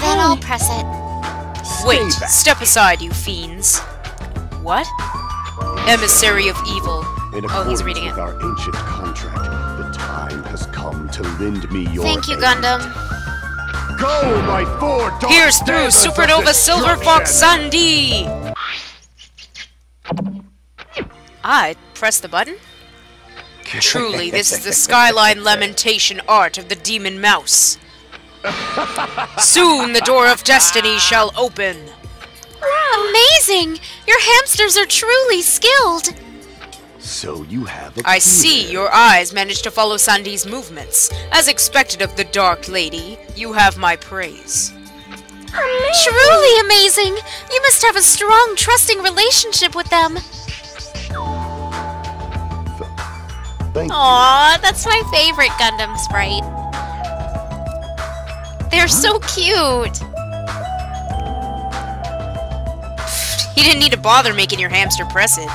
Then I'll press it. Wait, step aside, you fiends. What? Emissary of evil. Oh, he's reading it. With our ancient contract, the time has come to lend me your Thank you, aid. Gundam. Go, my four dark Pierce through daggers of Supernova Silver Fox destruction! Sandy! I press the button? Truly, this is the Skyline Lamentation art of the Demon Mouse. Soon the door of destiny shall open. Amazing! Your hamsters are truly skilled! So you have a I see your eyes managed to follow Sandy's movements. As expected of the Dark Lady, you have my praise. Truly amazing! You must have a strong, trusting relationship with them. Thank you. Aww, that's my favorite Gundam sprite. They're so cute! You didn't need to bother making your hamster press it.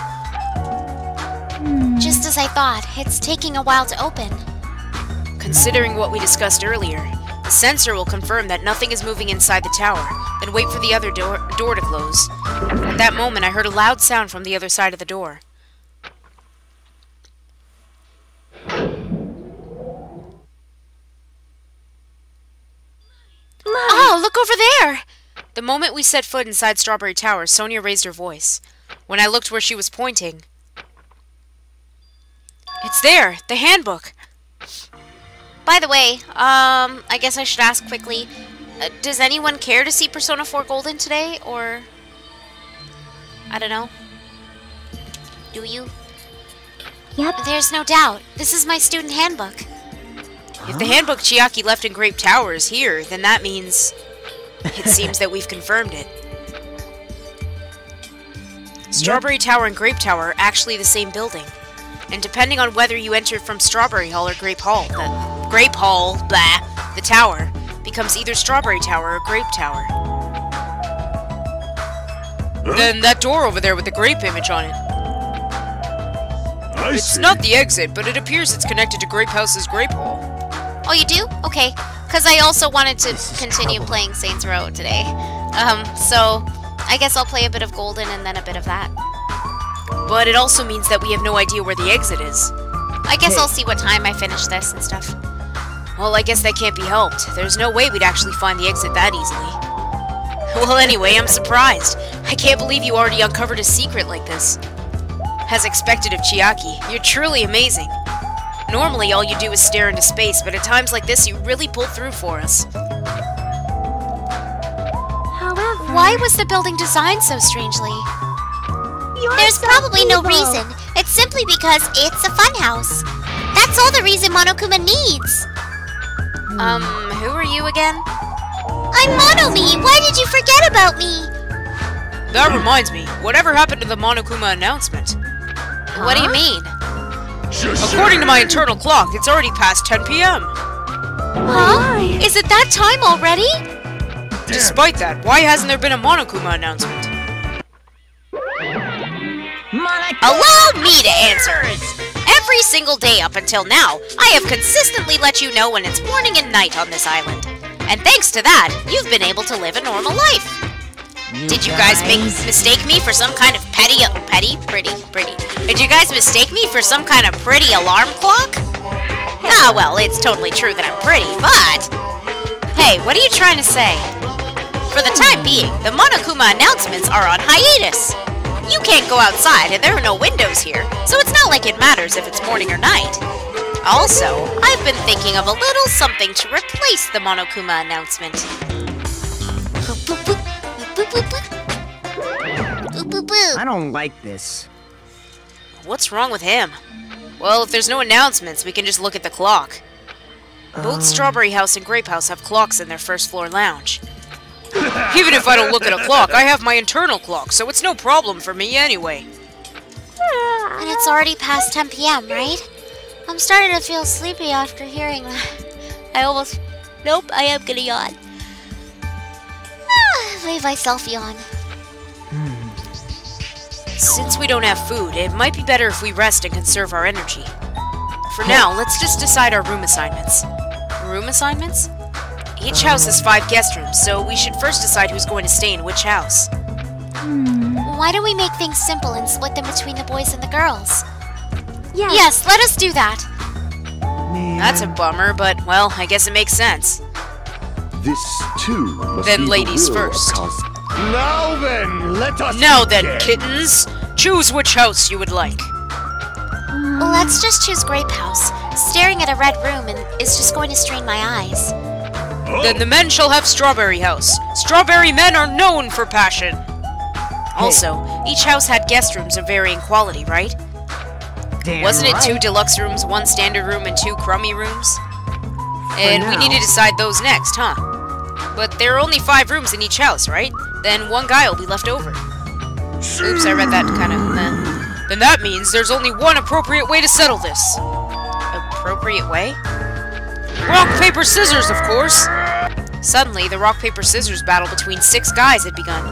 Just as I thought, it's taking a while to open. Considering what we discussed earlier, the sensor will confirm that nothing is moving inside the tower, then wait for the other door to close. At that moment, I heard a loud sound from the other side of the door. Oh, look over there! The moment we set foot inside Strawberry Tower, Sonia raised her voice. When I looked where she was pointing... It's there! The handbook! By the way, I guess I should ask quickly, does anyone care to see Persona 4 Golden today, or... I don't know. Do you? Yep. There's no doubt. This is my student handbook. If the handbook Chiaki left in Grape Tower is here, then that means... It seems that we've confirmed it. Strawberry Tower and Grape Tower are actually the same building. And depending on whether you enter from Strawberry Hall or Grape Hall, the tower, becomes either Strawberry Tower or Grape Tower. Then that door over there with the grape image on it. It's not the exit, but it appears it's connected to Grape House's Grape Hall. Oh, you do? Okay. Because I also wanted to continue playing Saints Row today. So I guess I'll play a bit of Golden and then a bit of that. But it also means that we have no idea where the exit is. I guess I'll see what time I finish this and stuff. Well, I guess that can't be helped. There's no way we'd actually find the exit that easily. Well, anyway, I'm surprised. I can't believe you already uncovered a secret like this. As expected of Chiaki, you're truly amazing. Normally, all you do is stare into space, but at times like this, you really pull through for us. However, Why was the building designed so strangely? There's probably no reason. It's simply because it's a funhouse. That's all the reason Monokuma needs. Who are you again? I'm Monomi! Why did you forget about me? That reminds me, whatever happened to the Monokuma announcement? What do you mean? According to my internal clock, it's already past 10 p.m. Huh? Is it that time already? Despite that, why hasn't there been a Monokuma announcement? Allow me to answer! Every single day up until now, I have consistently let you know when it's morning and night on this island. And thanks to that, you've been able to live a normal life. Did you guys mistake me for some kind of pretty? Did you guys mistake me for some kind of pretty alarm clock? Ah, well, it's totally true that I'm pretty, but... Hey, what are you trying to say? For the time being, the Monokuma announcements are on hiatus. You can't go outside and there are no windows here, so it's not like it matters if it's morning or night. Also, I've been thinking of a little something to replace the Monokuma announcement. I don't like this. What's wrong with him? Well, if there's no announcements, we can just look at the clock. Both Strawberry House and Grape House have clocks in their first floor lounge. Even if I don't look at a clock, I have my internal clock, so it's no problem for me anyway. And it's already past 10 p.m., right? I'm starting to feel sleepy after hearing that. Nope, I am gonna yawn. Leave myself yawn. Since we don't have food, it might be better if we rest and conserve our energy. For now, let's just decide our room assignments. Room assignments? Each house has 5 guest rooms, so we should first decide who's going to stay in which house. Why don't we make things simple and split them between the boys and the girls? Yes. Yes, let us do that. Man. That's a bummer, but, well, I guess it makes sense. This too must Then be the ladies will of first. Now then, let us Now then, begin. kittens, choose which house you would like. Let's just choose Grape House. Staring at a red room is just going to strain my eyes. Then the men shall have Strawberry House. Strawberry men are known for passion. Also, each house had guest rooms of varying quality, right? Damn Wasn't it right. 2 deluxe rooms, 1 standard room, and 2 crummy rooms? And we now. need to decide those next, huh? But there are only 5 rooms in each house, right? Then 1 guy will be left over. Oops, I read that kind of... Then that means there's only one appropriate way to settle this. Appropriate way? Rock, paper, scissors, of course! Suddenly, the rock, paper, scissors battle between 6 guys had begun.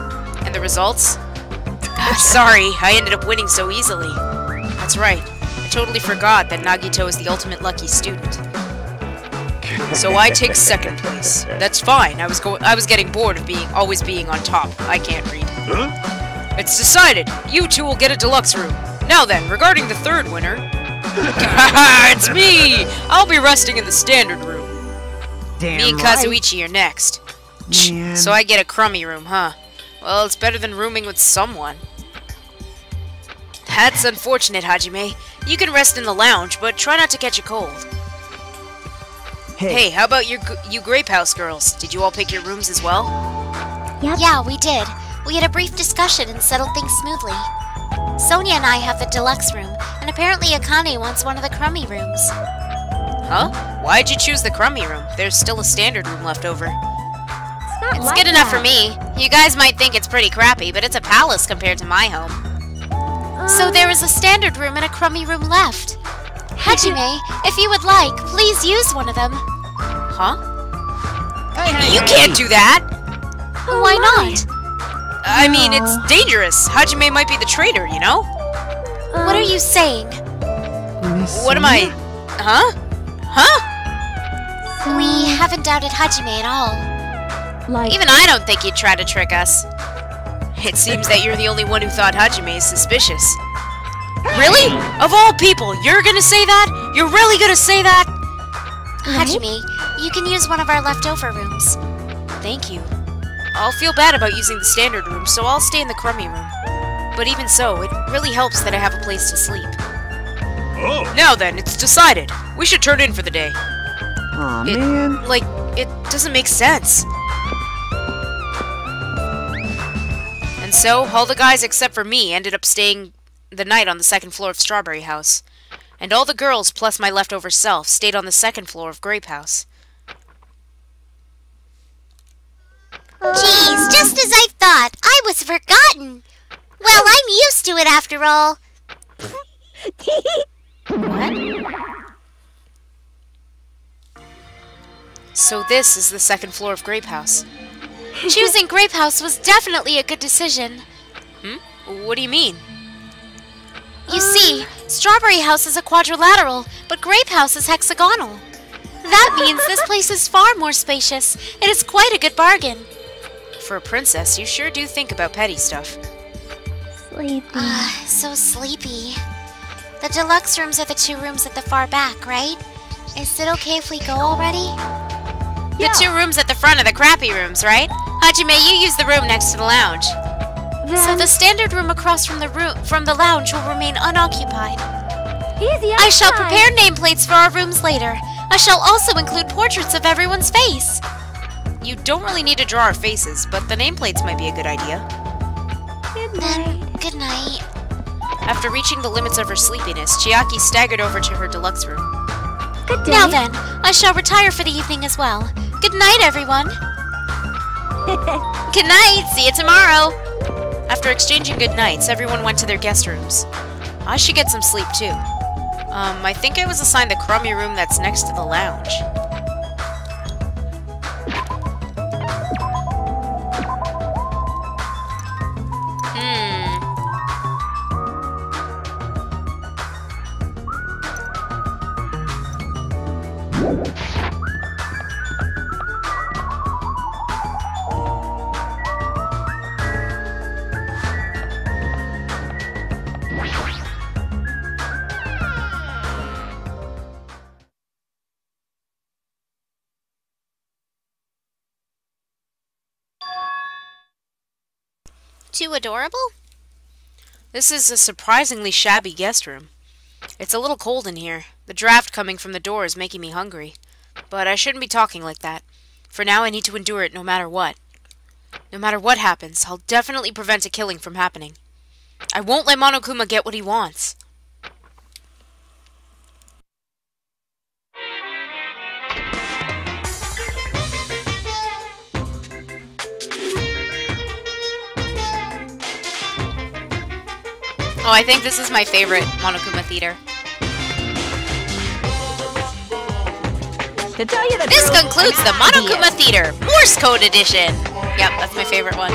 And the results? Sorry, I ended up winning so easily. That's right. I totally forgot that Nagito is the ultimate lucky student. So I take 2nd place. That's fine. I was getting bored of always being on top. I can't read. It's decided. You 2 will get a deluxe room. Now then, regarding the 3rd winner... It's me! I'll be resting in the standard room. Damn Me and right. Kazuichi are next. Man. So I get a crummy room, huh? Well, it's better than rooming with someone. That's unfortunate, Hajime. You can rest in the lounge, but try not to catch a cold. Hey, how about you Grape House girls? Did you all pick your rooms as well? Yep. Yeah, we did. We had a brief discussion and settled things smoothly. Sonia and I have the deluxe room, and apparently Akane wants one of the crummy rooms. Huh? Why'd you choose the crummy room? There's still a standard room left over. It's good enough for me. You guys might think it's pretty crappy, but it's a palace compared to my home. So there is a standard room and a crummy room left. Hajime, if you would like, please use one of them. Huh? You can't do that! Why not? I mean, it's dangerous. Hajime might be the traitor, you know? What are you saying? What am I... Huh? Huh? We haven't doubted Hajime at all. Like, Even I don't think he'd try to trick us. It seems that you're the only one who thought Hajime is suspicious. Really? Of all people, you're gonna say that? You're really gonna say that? Hajime, you can use one of our leftover rooms. Thank you. I'll feel bad about using the standard room, so I'll stay in the crummy room. But even so, it really helps that I have a place to sleep. Now then, it's decided. We should turn in for the day. Aw, It- man. Like, it doesn't make sense. And so, all the guys except for me ended up staying the night on the 2nd floor of Strawberry House. And all the girls, plus my leftover self, stayed on the 2nd floor of Grape House. Geez, just as I thought. I was forgotten. Well, I'm used to it after all. So this is the 2nd floor of Grape House. Choosing Grape House was definitely a good decision. What do you mean? You see, Strawberry House is a quadrilateral, but Grape House is hexagonal. That means this place is far more spacious. It is quite a good bargain. For a princess, you sure do think about petty stuff. sleepy. So sleepy. The deluxe rooms are the 2 rooms at the far back, right? Is it okay if we go already? Yeah. The 2 rooms at the front are the crappy rooms, right? Hajime, you use the room next to the lounge. So the standard room across from the lounge will remain unoccupied. Easy I shall outside. prepare nameplates for our rooms later. I shall also include portraits of everyone's face. You don't really need to draw our faces, but the nameplates might be a good idea. Good Then, night. good night. After reaching the limits of her sleepiness, Chiaki staggered over to her deluxe room. Good day. Now then, I shall retire for the evening as well. Good night, everyone. Good night. See you tomorrow. After exchanging good nights, everyone went to their guest rooms. I should get some sleep too. I think I was assigned the crummy room that's next to the lounge. Too adorable? This is a surprisingly shabby guest room. It's a little cold in here. The draft coming from the door is making me hungry. But I shouldn't be talking like that. For now I need to endure it no matter what. No matter what happens, I'll definitely prevent a killing from happening. I won't let Monokuma get what he wants. Oh, I think this is my favorite Monokuma theater. To tell you the This truth, concludes the Monokuma Theater, Morse Code Edition! Yep, that's my favorite one.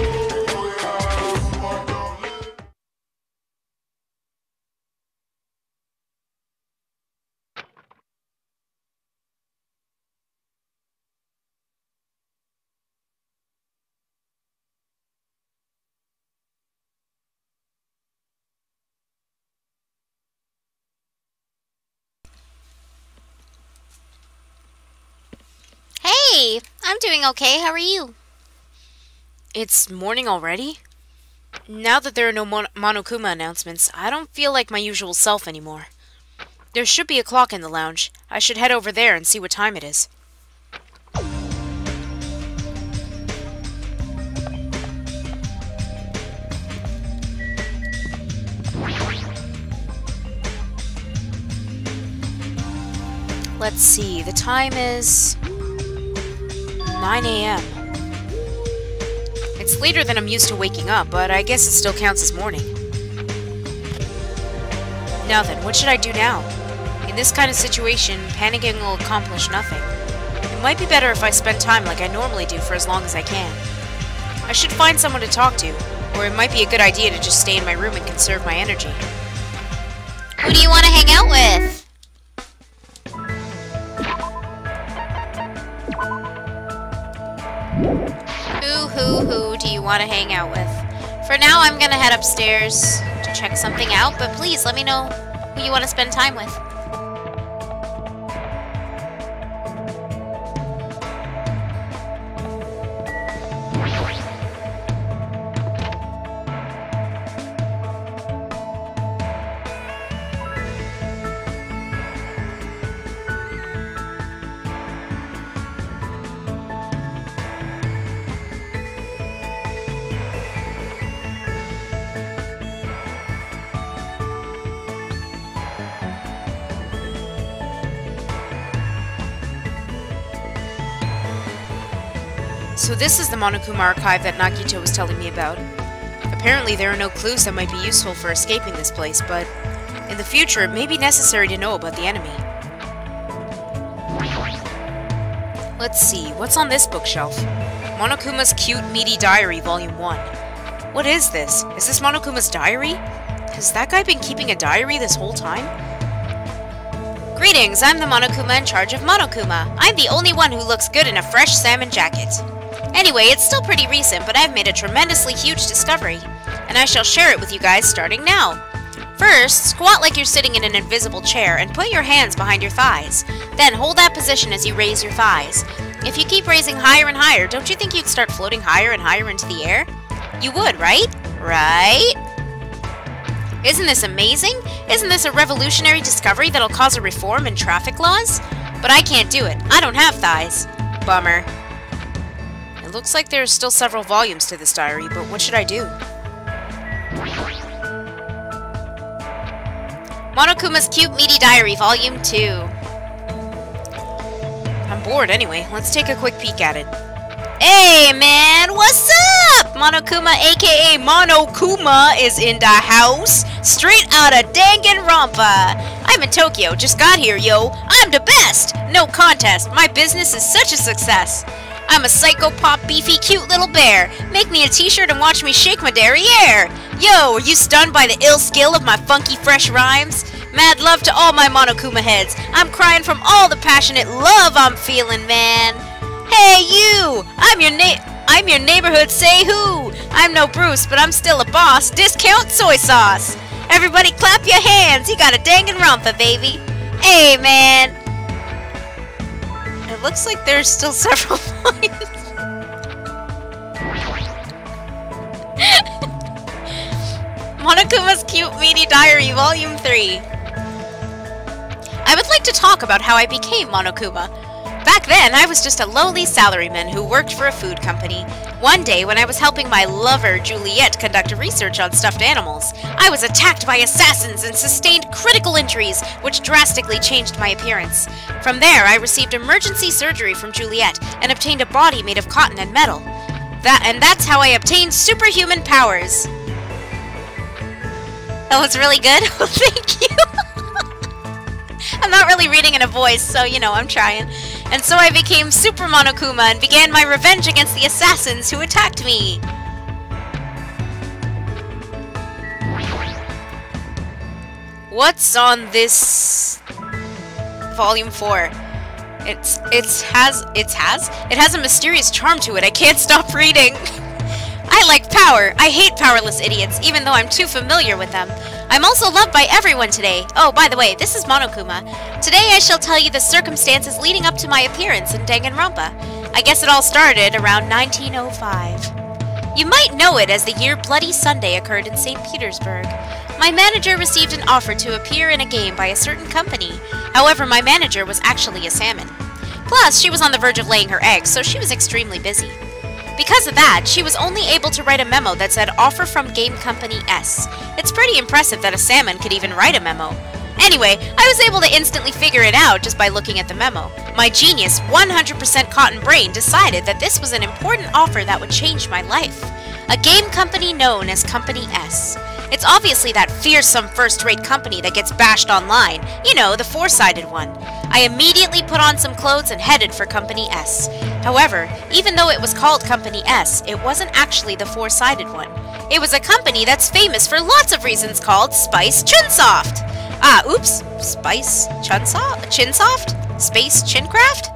Hey, I'm doing okay. How are you? It's morning already? Now that there are no Monokuma announcements, I don't feel like my usual self anymore. There should be a clock in the lounge. I should head over there and see what time it is. Let's see, the time is 9 a.m. It's later than I'm used to waking up, but I guess it still counts as morning. Now then, what should I do now? In this kind of situation, panicking will accomplish nothing. It might be better if I spend time like I normally do for as long as I can. I should find someone to talk to, or it might be a good idea to just stay in my room and conserve my energy. Who do you want to hang out with? Who do you want to hang out with? For now, I'm gonna head upstairs to check something out, but please let me know who you want to spend time with. So this is the Monokuma archive that Nagito was telling me about. Apparently there are no clues that might be useful for escaping this place, but in the future it may be necessary to know about the enemy. Let's see, what's on this bookshelf? Monokuma's Cute Meaty Diary, Volume 1. What is this? Is this Monokuma's diary? Has that guy been keeping a diary this whole time? Greetings, I'm the Monokuma in charge of Monokuma. I'm the only one who looks good in a fresh salmon jacket. Anyway, it's still pretty recent, but I've made a tremendously huge discovery, and I shall share it with you guys starting now. First, squat like you're sitting in an invisible chair and put your hands behind your thighs. Then hold that position as you raise your thighs. If you keep raising higher and higher, don't you think you'd start floating higher and higher into the air? You would, right? Right? Isn't this amazing? Isn't this a revolutionary discovery that'll cause a reform in traffic laws? But I can't do it. I don't have thighs. Bummer. It looks like there's still several volumes to this diary, but what should I do? Monokuma's Cute Meaty Diary, Volume 2. I'm bored anyway. Let's take a quick peek at it. Hey man, what's up? Monokuma aka Monokuma is in the house, straight out of Dangan Ronpa. I'm in Tokyo, just got here, yo. I'm the best! No contest, my business is such a success. I'm a psycho pop beefy cute little bear. Make me a t-shirt and watch me shake my derriere. Yo, are you stunned by the ill skill of my funky fresh rhymes? Mad love to all my Monokuma heads. I'm crying from all the passionate love I'm feeling, man. Hey you! I'm your neighborhood say who. I'm no Bruce, but I'm still a boss. Discount soy sauce. Everybody clap your hands! You got a Dangan Ronpa, baby! Hey, man! It looks like there's still several points. Monokuma's Cute Meaty Diary, Volume 3. I would like to talk about how I became Monokuma. Back then, I was just a lowly salaryman who worked for a food company. One day, when I was helping my lover, Juliet, conduct research on stuffed animals, I was attacked by assassins and sustained critical injuries, which drastically changed my appearance. From there, I received emergency surgery from Juliet and obtained a body made of cotton and metal. That's how I obtained superhuman powers. That was really good. Oh, thank you. I'm not really reading in a voice, so, you know, I'm trying. And so I became Super Monokuma and began my revenge against the assassins who attacked me. What's on this Volume 4? It has a mysterious charm to it. I can't stop reading. I like power. I hate powerless idiots, even though I'm too familiar with them. I'm also loved by everyone today. Oh, by the way, this is Monokuma. Today I shall tell you the circumstances leading up to my appearance in Danganronpa. I guess it all started around 1905. You might know it as the year Bloody Sunday occurred in St. Petersburg. My manager received an offer to appear in a game by a certain company. However, my manager was actually a salmon. Plus, she was on the verge of laying her eggs, so she was extremely busy. Because of that, she was only able to write a memo that said offer from Game Company S. It's pretty impressive that a salmon could even write a memo. Anyway, I was able to instantly figure it out just by looking at the memo. My genius, 100% cotton brain decided that this was an important offer that would change my life. A game company known as Company S. It's obviously that fearsome first-rate company that gets bashed online. You know, the four-sided one. I immediately put on some clothes and headed for Company S. However, even though it was called Company S, it wasn't actually the four-sided one. It was a company that's famous for lots of reasons called Spice Chunsoft. Oops. Spice Chinsoft? Space Chincraft?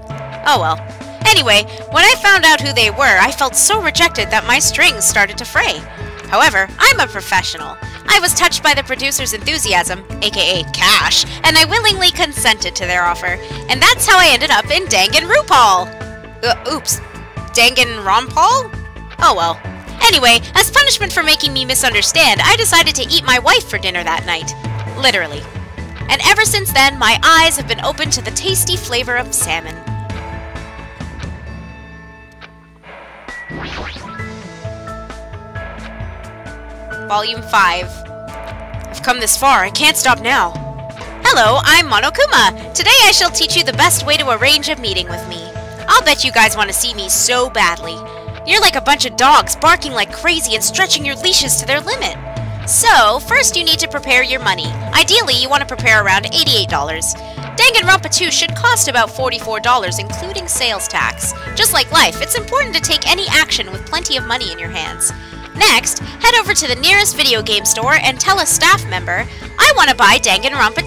Oh well. Anyway, when I found out who they were, I felt so rejected that my strings started to fray. However, I'm a professional. I was touched by the producer's enthusiasm, aka cash, and I willingly consented to their offer. And that's how I ended up in Dangan RuPaul. Oops. Dangan Ronpaul? Oh well. Anyway, as punishment for making me misunderstand, I decided to eat my wife for dinner that night. Literally. And ever since then, my eyes have been opened to the tasty flavor of salmon. Volume 5. I've come this far, I can't stop now. Hello, I'm Monokuma. Today I shall teach you the best way to arrange a meeting with me. I'll bet you guys want to see me so badly. You're like a bunch of dogs barking like crazy and stretching your leashes to their limit. So, first you need to prepare your money. Ideally, you want to prepare around $88. Danganronpa 2 should cost about $44, including sales tax. Just like life, it's important to take any action with plenty of money in your hands. Next, head over to the nearest video game store and tell a staff member, I want to buy Danganronpa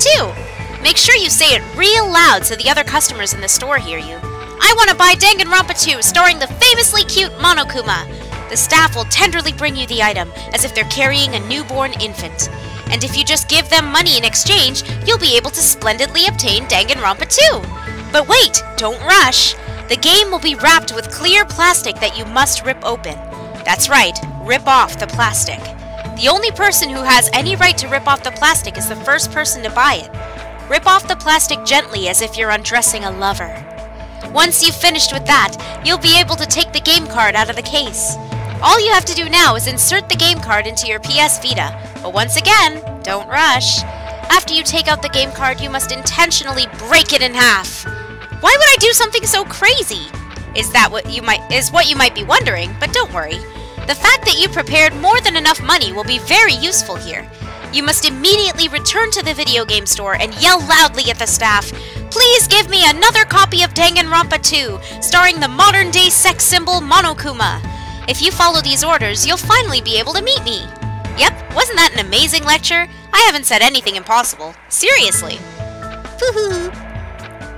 2. Make sure you say it real loud so the other customers in the store hear you. I want to buy Danganronpa 2, starring the famously cute Monokuma. The staff will tenderly bring you the item, as if they're carrying a newborn infant. And if you just give them money in exchange, you'll be able to splendidly obtain Danganronpa 2. But wait, don't rush. The game will be wrapped with clear plastic that you must rip open. That's right, rip off the plastic. The only person who has any right to rip off the plastic is the first person to buy it. Rip off the plastic gently as if you're undressing a lover. Once you've finished with that, you'll be able to take the game card out of the case. All you have to do now is insert the game card into your PS Vita. But once again, don't rush. After you take out the game card, you must intentionally break it in half. Why would I do something so crazy? Is what you might be wondering, but don't worry. The fact that you prepared more than enough money will be very useful here. You must immediately return to the video game store and yell loudly at the staff, please give me another copy of Danganronpa 2, starring the modern-day sex symbol Monokuma. If you follow these orders, you'll finally be able to meet me. Yep, wasn't that an amazing lecture? I haven't said anything impossible. Seriously. Woohoo!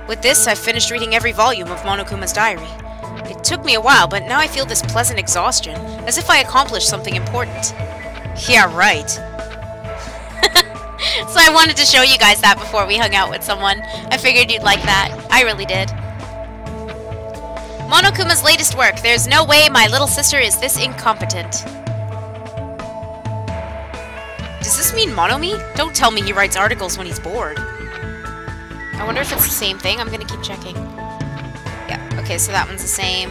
With this, I've finished reading every volume of Monokuma's diary. It took me a while, but now I feel this pleasant exhaustion, as if I accomplished something important. Yeah, right. So I wanted to show you guys that before we hung out with someone. I figured you'd like that. I really did. Monokuma's latest work. There's no way my little sister is this incompetent. Does this mean Monomi? Don't tell me he writes articles when he's bored. I wonder if it's the same thing. I'm gonna keep checking. Yeah, okay, so that one's the same.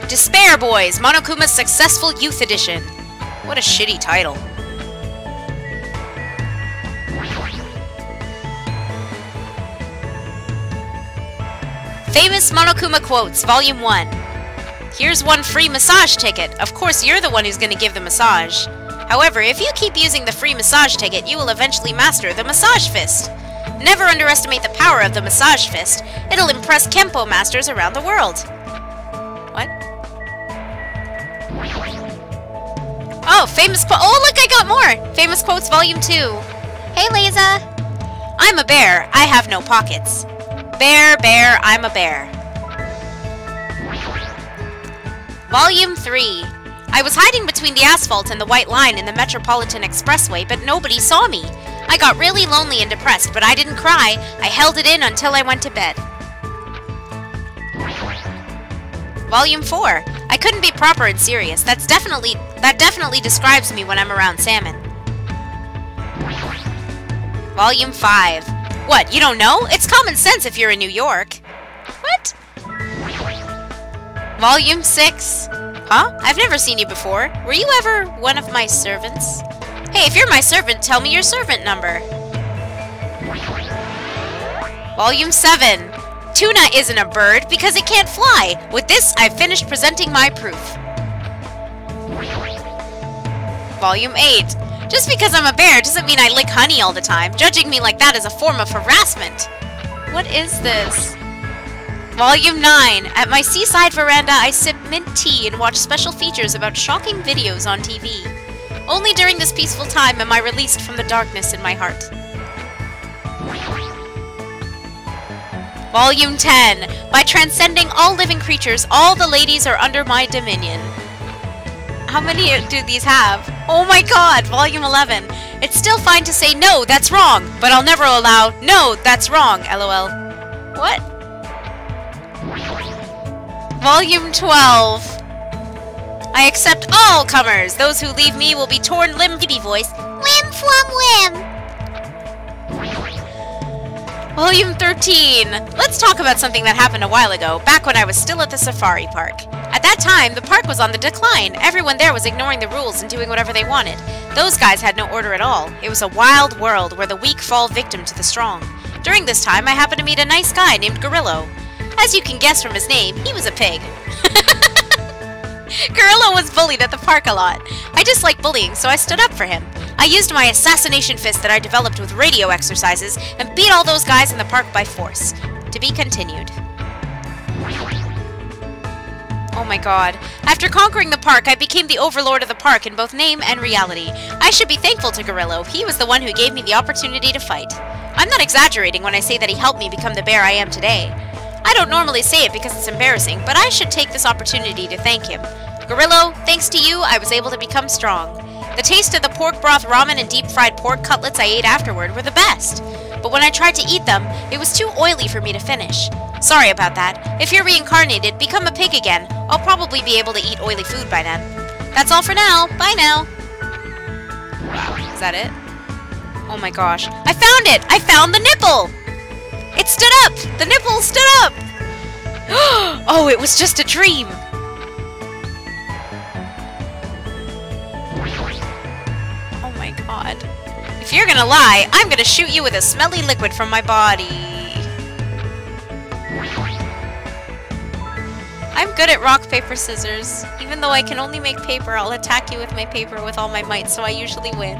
Despair Boys! Monokuma's Successful Youth Edition. What a shitty title. Famous Monokuma Quotes, Volume 1. Here's one free massage ticket. Of course, you're the one who's going to give the massage. However, if you keep using the free massage ticket, you will eventually master the massage fist. Never underestimate the power of the massage fist. It'll impress Kempo masters around the world. What? Oh, famous quote. Oh, look, I got more! Famous Quotes, Volume 2. Hey, Liza. I'm a bear. I have no pockets. Bear, bear, I'm a bear. Volume 3. I was hiding between the asphalt and the white line in the Metropolitan Expressway, but nobody saw me. I got really lonely and depressed, but I didn't cry. I held it in until I went to bed. Volume 4. I couldn't be proper and serious. That definitely describes me when I'm around salmon. Volume 5. What, you don't know? It's common sense if you're in New York. What? Volume 6. Huh? I've never seen you before. Were you ever one of my servants? Hey, if you're my servant, tell me your servant number. Volume 7. Tuna isn't a bird because it can't fly. With this, I've finished presenting my proof. Volume 8. Just because I'm a bear doesn't mean I lick honey all the time. Judging me like that is a form of harassment. What is this? Volume 9. At my seaside veranda, I sip mint tea and watch special features about shocking videos on TV. Only during this peaceful time am I released from the darkness in my heart. Volume 10. By transcending all living creatures, all the ladies are under my dominion. How many do these have? Oh my god, Volume 11. It's still fine to say no, that's wrong, but I'll never allow no, that's wrong, lol. What? Volume 12. I accept all comers. Those who leave me will be torn limb. Baby voice. Whim flum whim. Volume 13. Let's talk about something that happened a while ago, back when I was still at the safari park. At that time, the park was on the decline. Everyone there was ignoring the rules and doing whatever they wanted. Those guys had no order at all. It was a wild world where the weak fall victim to the strong. During this time, I happened to meet a nice guy named Gorillo. As you can guess from his name, he was a pig. Gorillo was bullied at the park a lot. I dislike bullying, so I stood up for him. I used my assassination fist that I developed with radio exercises and beat all those guys in the park by force. To be continued. Oh my god. After conquering the park, I became the overlord of the park in both name and reality. I should be thankful to Gorillo. He was the one who gave me the opportunity to fight. I'm not exaggerating when I say that he helped me become the bear I am today. I don't normally say it because it's embarrassing, but I should take this opportunity to thank him. Gorillo, thanks to you, I was able to become strong. The taste of the pork broth ramen and deep-fried pork cutlets I ate afterward were the best. But when I tried to eat them, it was too oily for me to finish. Sorry about that. If you're reincarnated, become a pig again. I'll probably be able to eat oily food by then. That's all for now. Bye now. Wow, is that it? Oh my gosh. I found it! I found the nipple! It stood up! The nipple stood up! Oh, it was just a dream! Oh my god. If you're gonna lie, I'm gonna shoot you with a smelly liquid from my body. I'm good at rock, paper, scissors. Even though I can only make paper, I'll attack you with my paper with all my might, so I usually win.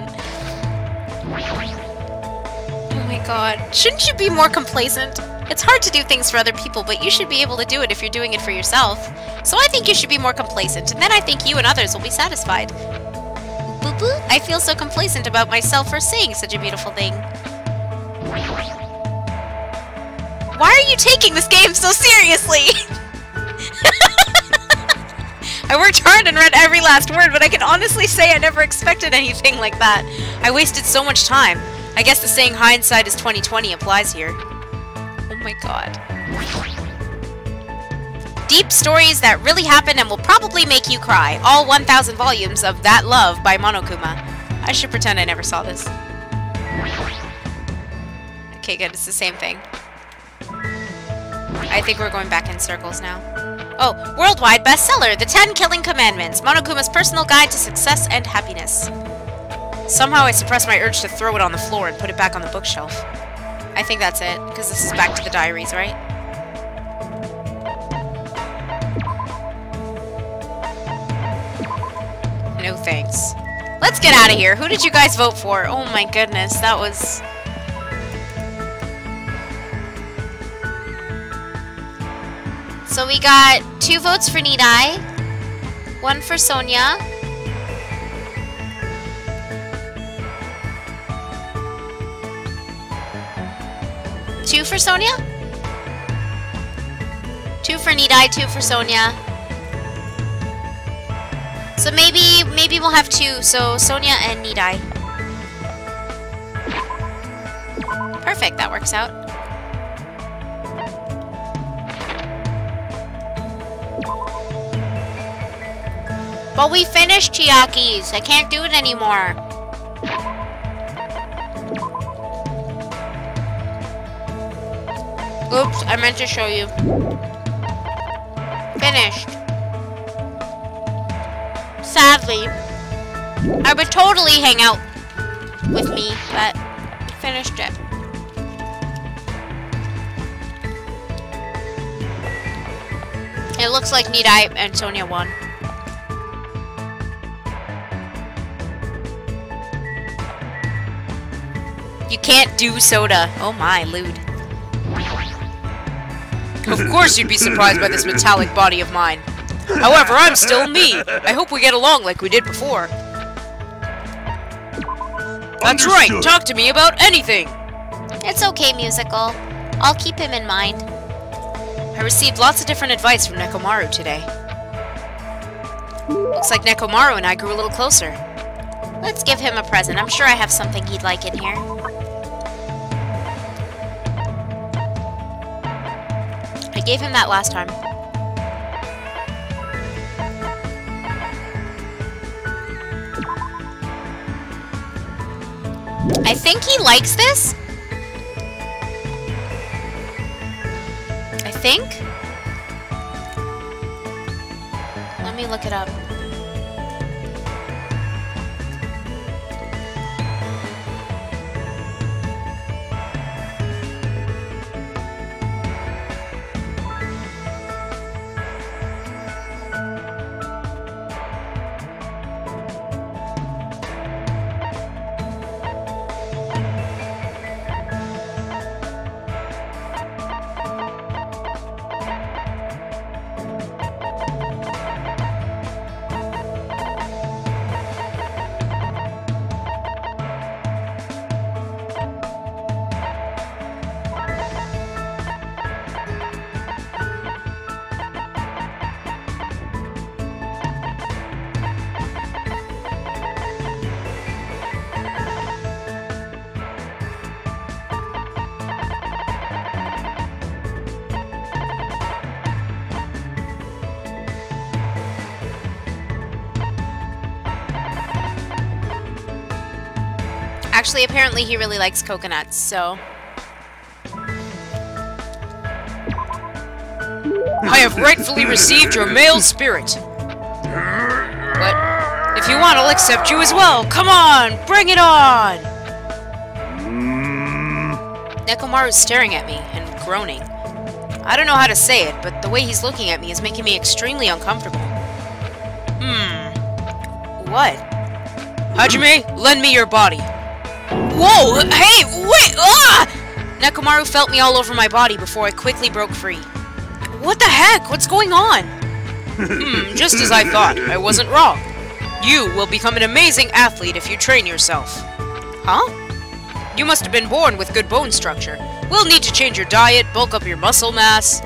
Oh my god. Shouldn't you be more complacent? It's hard to do things for other people, but you should be able to do it if you're doing it for yourself. So I think you should be more complacent, and then I think you and others will be satisfied. Boo-boo, I feel so complacent about myself for saying such a beautiful thing. Why are you taking this game so seriously? I worked hard and read every last word, but I can honestly say I never expected anything like that. I wasted so much time. I guess the saying hindsight is 20/20 applies here. Oh my god. Deep stories that really happened and will probably make you cry. All 1,000 volumes of That Love by Monokuma. I should pretend I never saw this. Okay, good. It's the same thing. I think we're going back in circles now. Oh, worldwide bestseller, The 10 Killing Commandments, Monokuma's personal guide to success and happiness. Somehow I suppressed my urge to throw it on the floor and put it back on the bookshelf. I think that's it, because this is back to the diaries, right? No thanks. Let's get out of here. Who did you guys vote for? Oh my goodness, that was... So we got 2 votes for Nidai, 1 for Sonia. Two for Sonia? 2 for Nidai, 2 for Sonia. So maybe we'll have 2, so Sonia and Nidai. Perfect, that works out. But we finished Chiaki's. I can't do it anymore. Oops, I meant to show you. Finished. Sadly. I would totally hang out with me, but finished it. It looks like Nidai and Sonia won. You can't do soda. Oh my, lewd. Of course you'd be surprised by this metallic body of mine. However, I'm still me. I hope we get along like we did before. That's right, talk to me about anything. It's okay, Musical. I'll keep him in mind. I received lots of different advice from Nekomaru today. Looks like Nekomaru and I grew a little closer. Let's give him a present. I'm sure I have something he'd like in here. I gave him that last time. I think he likes this. I think? Let me look it up. Actually, apparently he really likes coconuts, so... I have rightfully received your male spirit. But if you want, I'll accept you as well. Come on, bring it on! Nekomaru's staring at me and groaning. I don't know how to say it, but the way he's looking at me is making me extremely uncomfortable. What? Hajime, lend me your body. Whoa! Hey! Wait! Ah! Nekomaru felt me all over my body before I quickly broke free. What the heck? What's going on? Just as I thought. I wasn't wrong. You will become an amazing athlete if you train yourself. Huh? You must have been born with good bone structure. We'll need to change your diet, bulk up your muscle mass.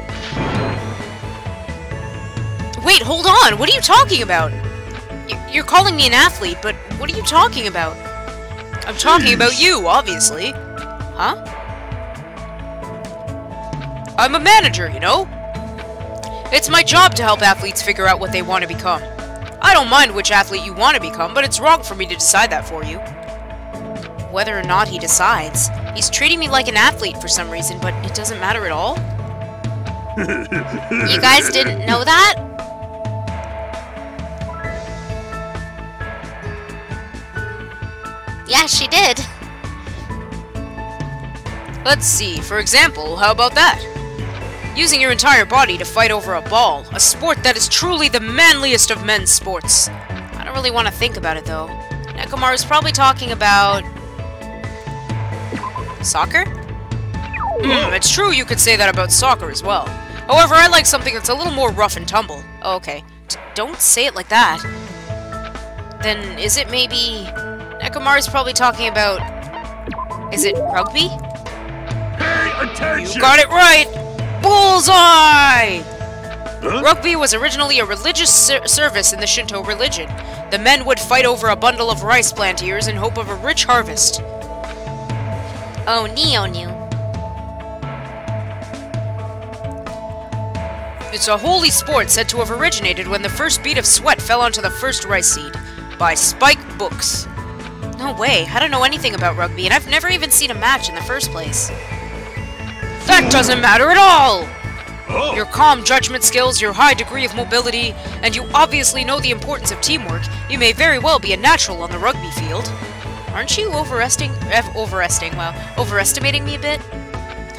Wait, hold on! What are you talking about? You're calling me an athlete, but what are you talking about? I'm talking about you, obviously. Huh? I'm a manager, you know? It's my job to help athletes figure out what they want to become. I don't mind which athlete you want to become, but it's wrong for me to decide that for you. Whether or not he decides, he's treating me like an athlete for some reason, but it doesn't matter at all. You guys didn't know that? Yeah, she did. Let's see, for example, how about that? Using your entire body to fight over a ball, a sport that is truly the manliest of men's sports. I don't really want to think about it, though. Nekomaru's probably talking about... soccer? It's true you could say that about soccer as well. However, I like something that's a little more rough and tumble. Oh, okay. Don't say it like that. Then, is it maybe... Nekomaru's probably talking about... Is it rugby? Pay attention! You got it right! Bullseye! Huh? Rugby was originally a religious service in the Shinto religion. The men would fight over a bundle of rice plant ears in hope of a rich harvest. Oh, Neo knew. It's a holy sport said to have originated when the first bead of sweat fell onto the first rice seed. By Spike Books. No way, I don't know anything about rugby, and I've never even seen a match in the first place. That doesn't matter at all! Oh. Your calm judgment skills, your high degree of mobility, and you obviously know the importance of teamwork, you may very well be a natural on the rugby field. Aren't you overestimating me a bit?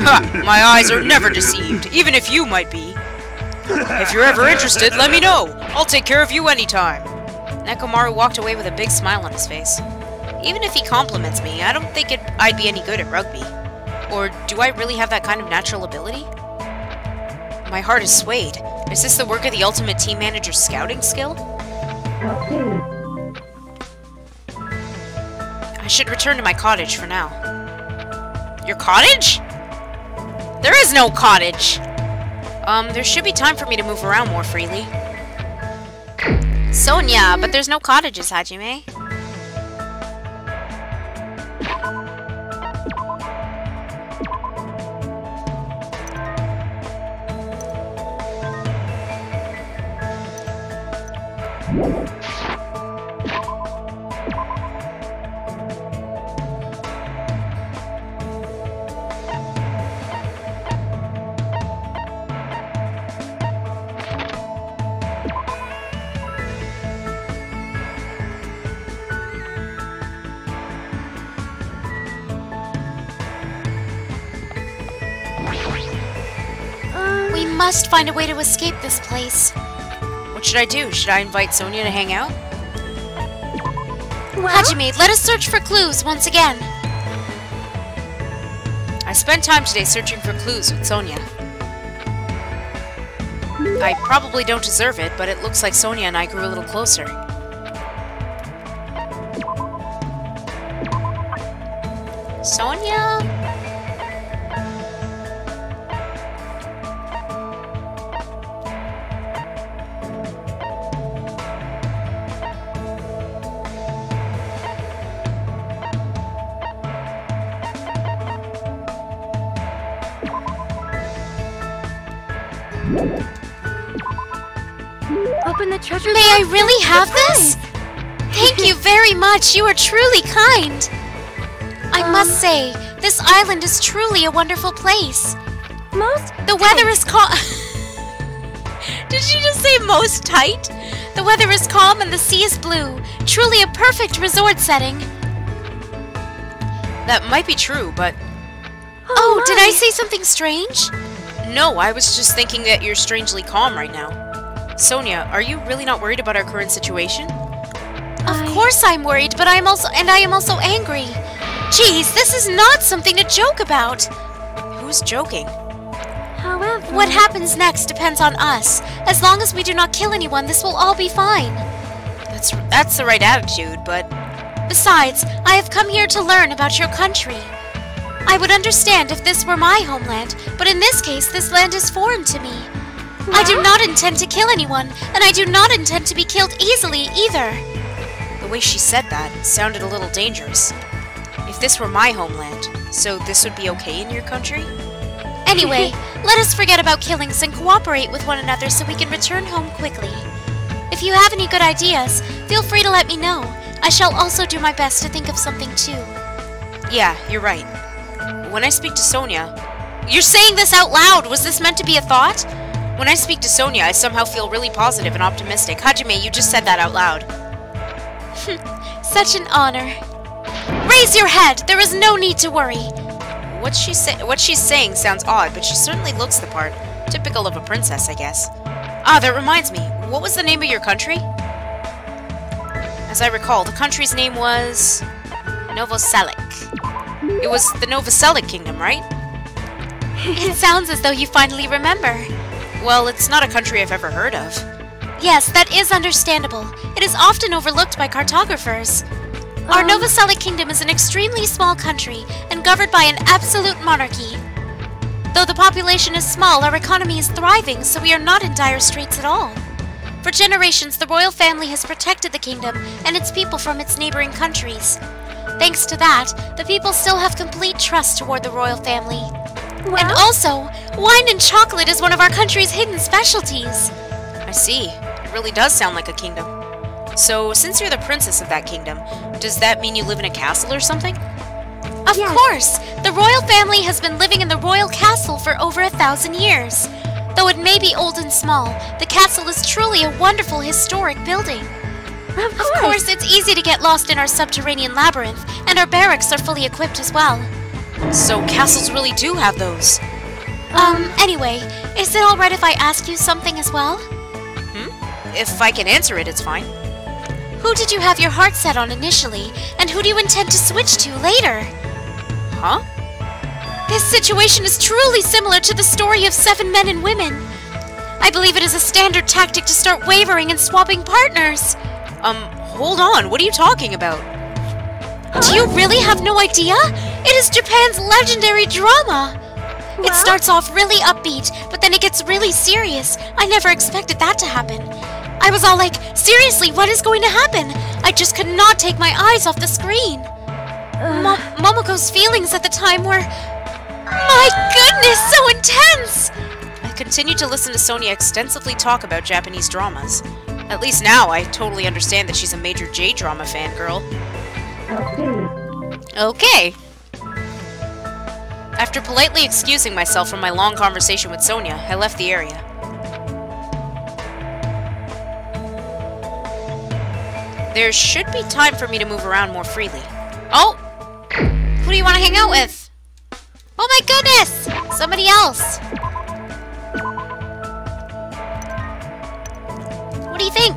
Ha! My eyes are never deceived, even if you might be. If you're ever interested, let me know. I'll take care of you anytime. Nekomaru walked away with a big smile on his face. Even if he compliments me, I don't think I'd be any good at rugby. Or do I really have that kind of natural ability? My heart is swayed. Is this the work of the ultimate team manager's scouting skill? I should return to my cottage for now. Your cottage? There is no cottage! There should be time for me to move around more freely. Sonia, but there's no cottages, Hajime. We must find a way to escape this place. What should I do? Should I invite Sonia to hang out? Well, Hajime, let us search for clues once again. I spent time today searching for clues with Sonia. I probably don't deserve it, but it looks like Sonia and I grew a little closer. Sonia? open the treasure May I really have this? Thank you very much. You are truly kind. I must say, this island is truly a wonderful place. Most The weather is calm. Did she just say most tight? The weather is calm and the sea is blue. Truly a perfect resort setting. That might be true, but... Oh, did I my. say something strange? No, I was just thinking that you're strangely calm right now. Sonia, are you really not worried about our current situation? Of course I'm worried, but I am also angry. Jeez, this is not something to joke about. Who's joking? However, What happens next depends on us. As long as we do not kill anyone, this will all be fine. That's the right attitude, but... Besides, I have come here to learn about your country. I would understand if this were my homeland, but in this case, this land is foreign to me. I do not intend to kill anyone, and I do not intend to be killed easily either. The way she said that sounded a little dangerous. If this were my homeland, so this would be okay in your country? Anyway, let us forget about killings and cooperate with one another so we can return home quickly. If you have any good ideas, feel free to let me know. I shall also do my best to think of something too. Yeah, you're right. When I speak to Sonia... You're saying this out loud! Was this meant to be a thought? When I speak to Sonia, I somehow feel really positive and optimistic. Hajime, you just said that out loud. Such an honor. Raise your head! There is no need to worry. What she's saying sounds odd, but she certainly looks the part. Typical of a princess, I guess. Ah, that reminds me. What was the name of your country? As I recall, the country's name was... Novoselic. It was the Novoselic Kingdom, right? It sounds as though you finally remember. Well, it's not a country I've ever heard of. Yes, that is understandable. It is often overlooked by cartographers. Our Novoselic Kingdom is an extremely small country and governed by an absolute monarchy. Though the population is small, our economy is thriving, so we are not in dire straits at all. For generations, the royal family has protected the kingdom and its people from its neighboring countries. Thanks to that, the people still have complete trust toward the royal family. Well, And also, wine and chocolate is one of our country's hidden specialties. I see. It really does sound like a kingdom. So, since you're the princess of that kingdom, does that mean you live in a castle or something? Of Yes. course! The royal family has been living in the royal castle for over 1,000 years. Though it may be old and small, the castle is truly a wonderful historic building. of Of course, it's easy to get lost in our subterranean labyrinth, and our barracks are fully equipped as well. So, castles really do have those. Anyway, is it alright if I ask you something as well? If I can answer it, it's fine. Who did you have your heart set on initially, and who do you intend to switch to later? Huh? This situation is truly similar to the story of 7 men and women. I believe it is a standard tactic to start wavering and swapping partners. Hold on, what are you talking about? Do you really have no idea? It is Japan's legendary drama. It Well? starts off really upbeat, but then it gets really serious. I never expected that to happen. I was all like, seriously, what is going to happen? I just could not take my eyes off the screen. Momoko's feelings at the time were... My goodness, so intense! I continued to listen to Sonia extensively talk about Japanese dramas. At least now, I totally understand that she's a major J-drama fangirl. Okay. After politely excusing myself from my long conversation with Sonia, I left the area. There should be time for me to move around more freely. Oh! Who do you want to hang out with? Oh my goodness! Somebody else! What do you think?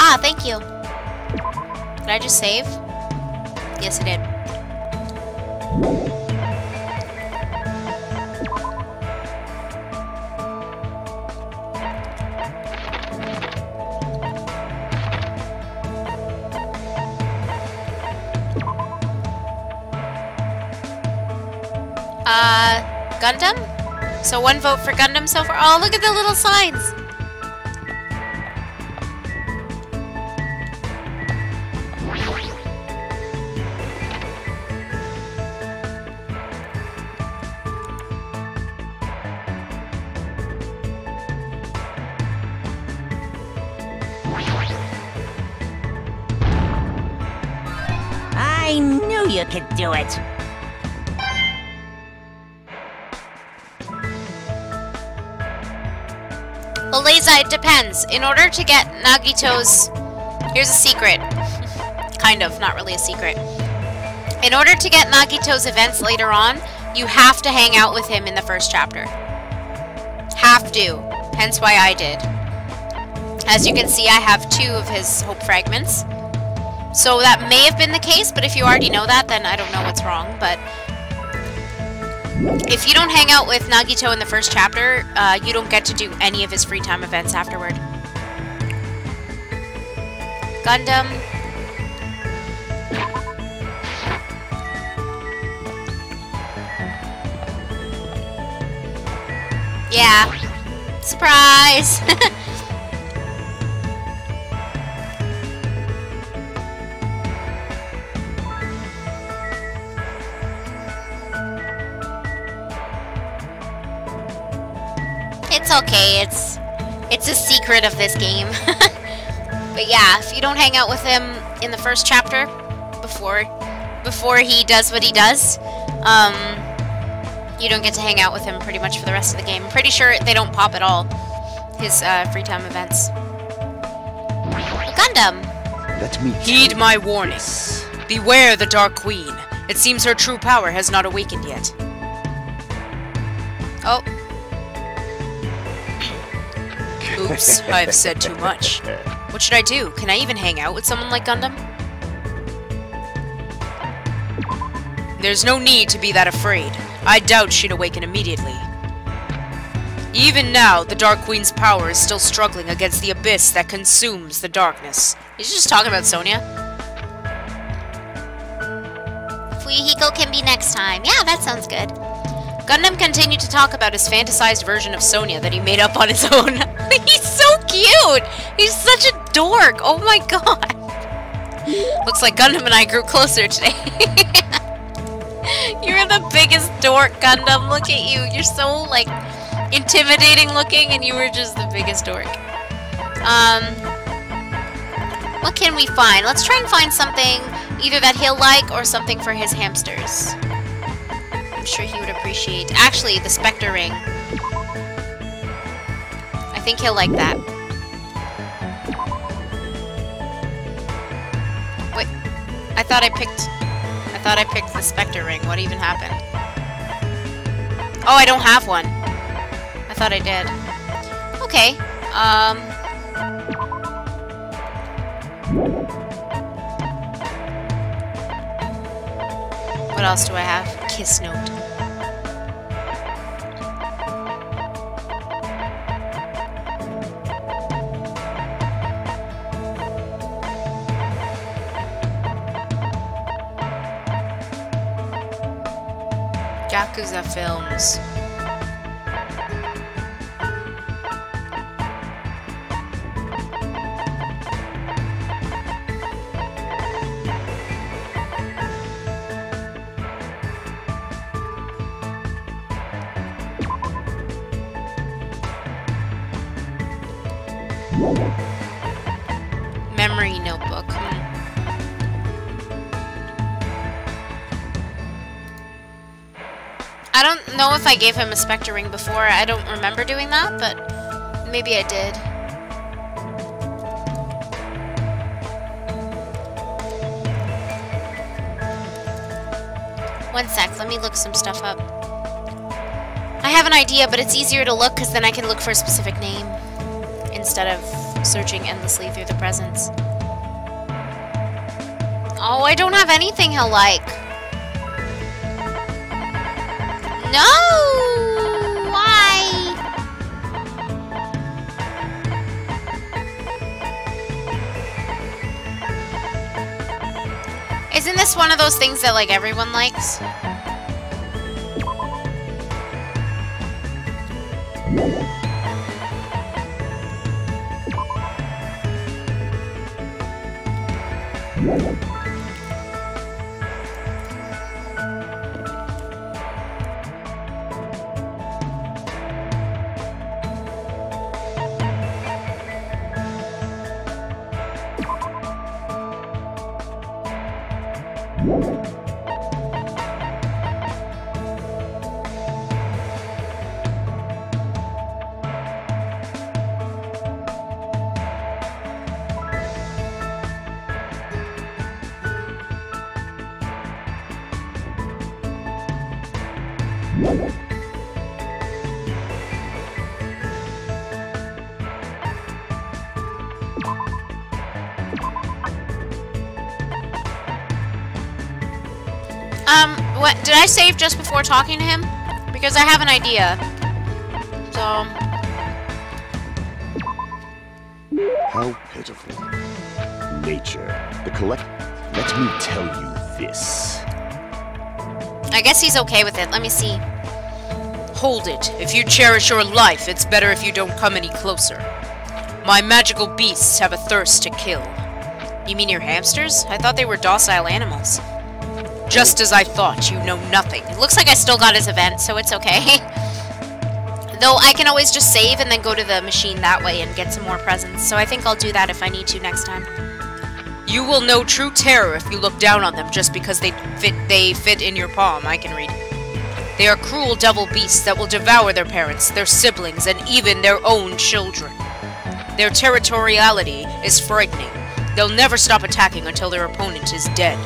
Ah, thank you. Did I just save? Yes, I did. Gundam? So 1 vote for Gundam so far. Oh, look at the little signs! I knew you could do it. Well, Leiza, it depends. In order to get Nagito's... Here's a secret. Kind of, not really a secret. In order to get Nagito's events later on, you have to hang out with him in the first chapter. Have to. Hence why I did. As you can see, I have 2 of his hope fragments. So that may have been the case, but if you already know that, then I don't know what's wrong. But if you don't hang out with Nagito in the first chapter, you don't get to do any of his free time events afterward. Gundam. Yeah. Surprise! It's okay, it's a secret of this game. But yeah, if you don't hang out with him in the first chapter, before he does what he does, you don't get to hang out with him pretty much for the rest of the game. I'm pretty sure they don't pop at all, his free time events. Gundam! Let me Heed my warnings. Beware the Dark Queen. It seems her true power has not awakened yet. Oh. Oops, I've said too much. What should I do? Can I even hang out with someone like Gundam? There's no need to be that afraid. I doubt she'd awaken immediately. Even now, the Dark Queen's power is still struggling against the abyss that consumes the darkness. He's just talking about Sonia. Fuyuhiko can be next time. Yeah, that sounds good. Gundam continued to talk about his fantasized version of Sonia that he made up on his own. He's so cute! He's such a dork! Oh my god! Looks like Gundam and I grew closer today. You're the biggest dork, Gundam. Look at you. You're so, like, intimidating looking, and you were just the biggest dork. What can we find? Let's try and find something either that he'll like or something for his hamsters. I'm sure he would appreciate. Actually, the Spectre Ring. I think he'll like that. Wait, I thought I picked the Spectre Ring. What even happened? Oh, I don't have one. I thought I did. Okay. What else do I have? Kiss Note. Yakuza films. Memory notebook. I don't know if I gave him a Spectre Ring before. I don't remember doing that, but maybe I did. One sec, let me look some stuff up. I have an idea, but it's easier to look because then I can look for a specific name instead of searching endlessly through the presents. Oh, I don't have anything he'll like. No! Why? Isn't this one of those things that, like, everyone likes? What, did I save just before talking to him? Because I have an idea. So... How pitiful. Nature, the collect... Let me tell you this. I guess he's okay with it. Let me see. Hold it. If you cherish your life, it's better if you don't come any closer. My magical beasts have a thirst to kill. You mean your hamsters? I thought they were docile animals. Just as I thought, you know nothing. It looks like I still got his event, so it's okay. Though I can always just save and then go to the machine that way and get some more presents, so I think I'll do that if I need to next time. You will know true terror if you look down on them just because they fit in your palm, I can read. They are cruel devil beasts that will devour their parents, their siblings, and even their own children. Their territoriality is frightening. They'll never stop attacking until their opponent is dead.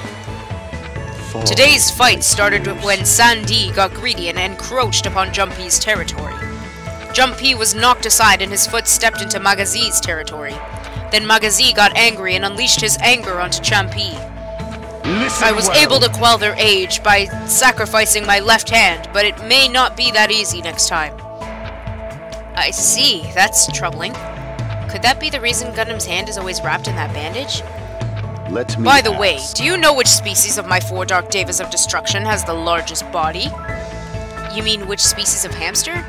Today's fight started when Sandy got greedy and encroached upon Jumpy's territory. Jumpy was knocked aside and his foot stepped into Magazi's territory. Then Magazi got angry and unleashed his anger onto Champy. I was able to quell their rage by sacrificing my left hand, but it may not be that easy next time. I see. That's troubling. Could that be the reason Gundam's hand is always wrapped in that bandage? By the way, do you know which species of my 4 Dark Devas of Destruction has the largest body? You mean which species of hamster?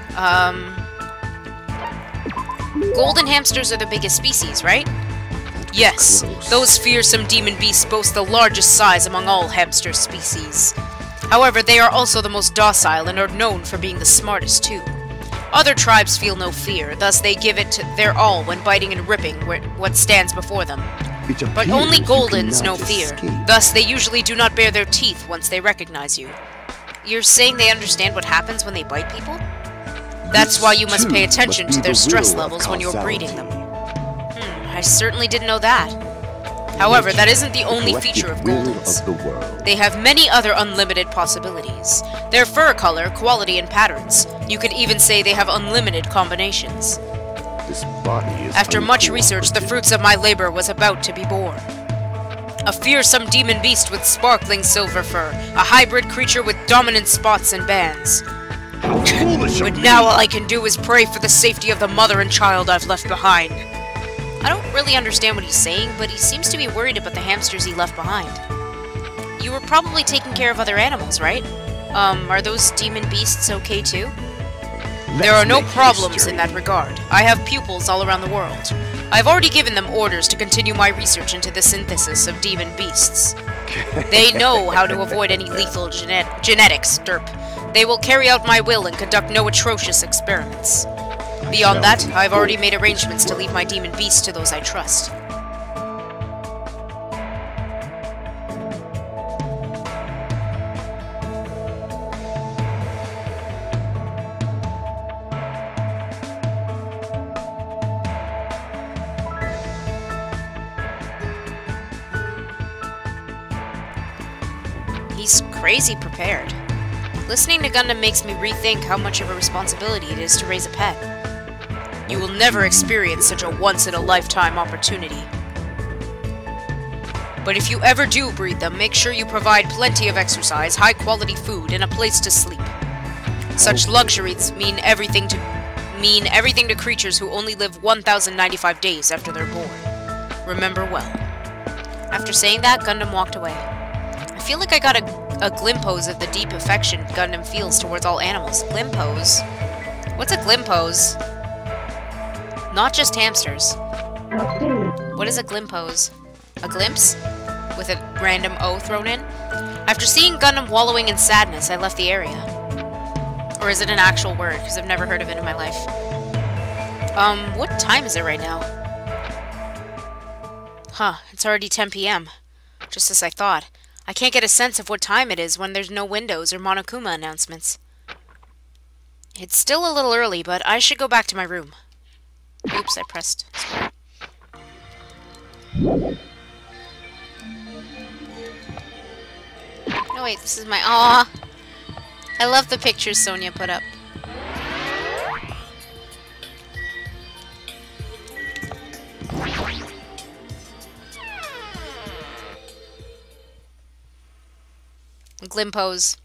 Golden hamsters are the biggest species, right? Yes, those fearsome demon beasts boast the largest size among all hamster species. However, they are also the most docile and are known for being the smartest too. Other tribes feel no fear, thus they give it their all when biting and ripping what stands before them. But only Goldens know fear, thus they usually do not bare their teeth once they recognize you. You're saying they understand what happens when they bite people? That's why you must pay attention to their stress levels when you're breeding them. I certainly didn't know that. However, that isn't the only feature of Goldens. They have many other unlimited possibilities. Their fur color, quality, and patterns. You could even say they have unlimited combinations. After much research, the fruits of my labor was about to be born. A fearsome demon beast with sparkling silver fur, a hybrid creature with dominant spots and bands. But now all I can do is pray for the safety of the mother and child I've left behind. I don't really understand what he's saying, but he seems to be worried about the hamsters he left behind. You were probably taking care of other animals, right? Are those demon beasts okay too? There are no problems in that regard. I have pupils all around the world. I've already given them orders to continue my research into the synthesis of demon beasts. They know how to avoid any lethal genetics, derp. They will carry out my will and conduct no atrocious experiments. Beyond that, I've already made arrangements to leave my demon beasts to those I trust. He's crazy prepared. Listening to Gundam makes me rethink how much of a responsibility it is to raise a pet. You will never experience such a once-in-a-lifetime opportunity. But if you ever do breed them, make sure you provide plenty of exercise, high-quality food, and a place to sleep. Such luxuries mean everything to creatures who only live 1,095 days after they're born. Remember well. After saying that, Gundam walked away. I feel like I got a glimpse of the deep affection Gundam feels towards all animals. Glimpse? What's a glimpse? Not just hamsters. What is a glimpse? A glimpse? With a random O thrown in? After seeing Gundam wallowing in sadness, I left the area. Or is it an actual word? Because I've never heard of it in my life. What time is it right now? Huh, it's already 10 p.m. Just as I thought. I can't get a sense of what time it is when there's no windows or Monokuma announcements. It's still a little early, but I should go back to my room. Oops, I pressed square. No, wait, this is my... Aw! I love the pictures Sonia put up. Glimpose.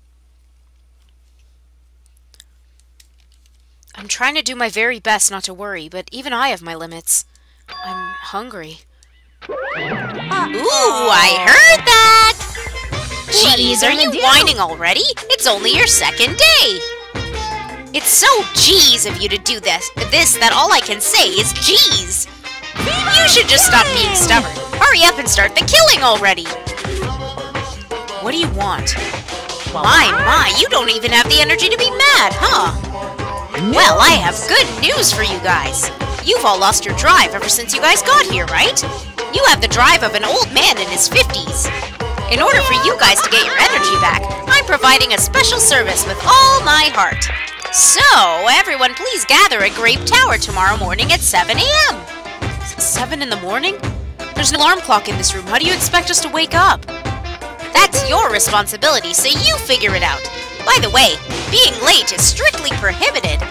I'm trying to do my very best not to worry, but even I have my limits. I'm hungry. Ooh, I heard that! Jeez, are you whining already? It's only your second day! It's so jeez of you to do this that all I can say is jeez! You should just stop being stubborn. Hurry up and start the killing already! What do you want? My, you don't even have the energy to be mad, huh? Well, I have good news for you guys. You've all lost your drive ever since you guys got here, right? You have the drive of an old man in his 50s. In order for you guys to get your energy back, I'm providing a special service with all my heart. So, everyone please gather at Grape Tower tomorrow morning at 7 a.m. 7 in the morning? There's an alarm clock in this room. How do you expect us to wake up? That's your responsibility, so you figure it out. By the way, being late is strictly prohibited.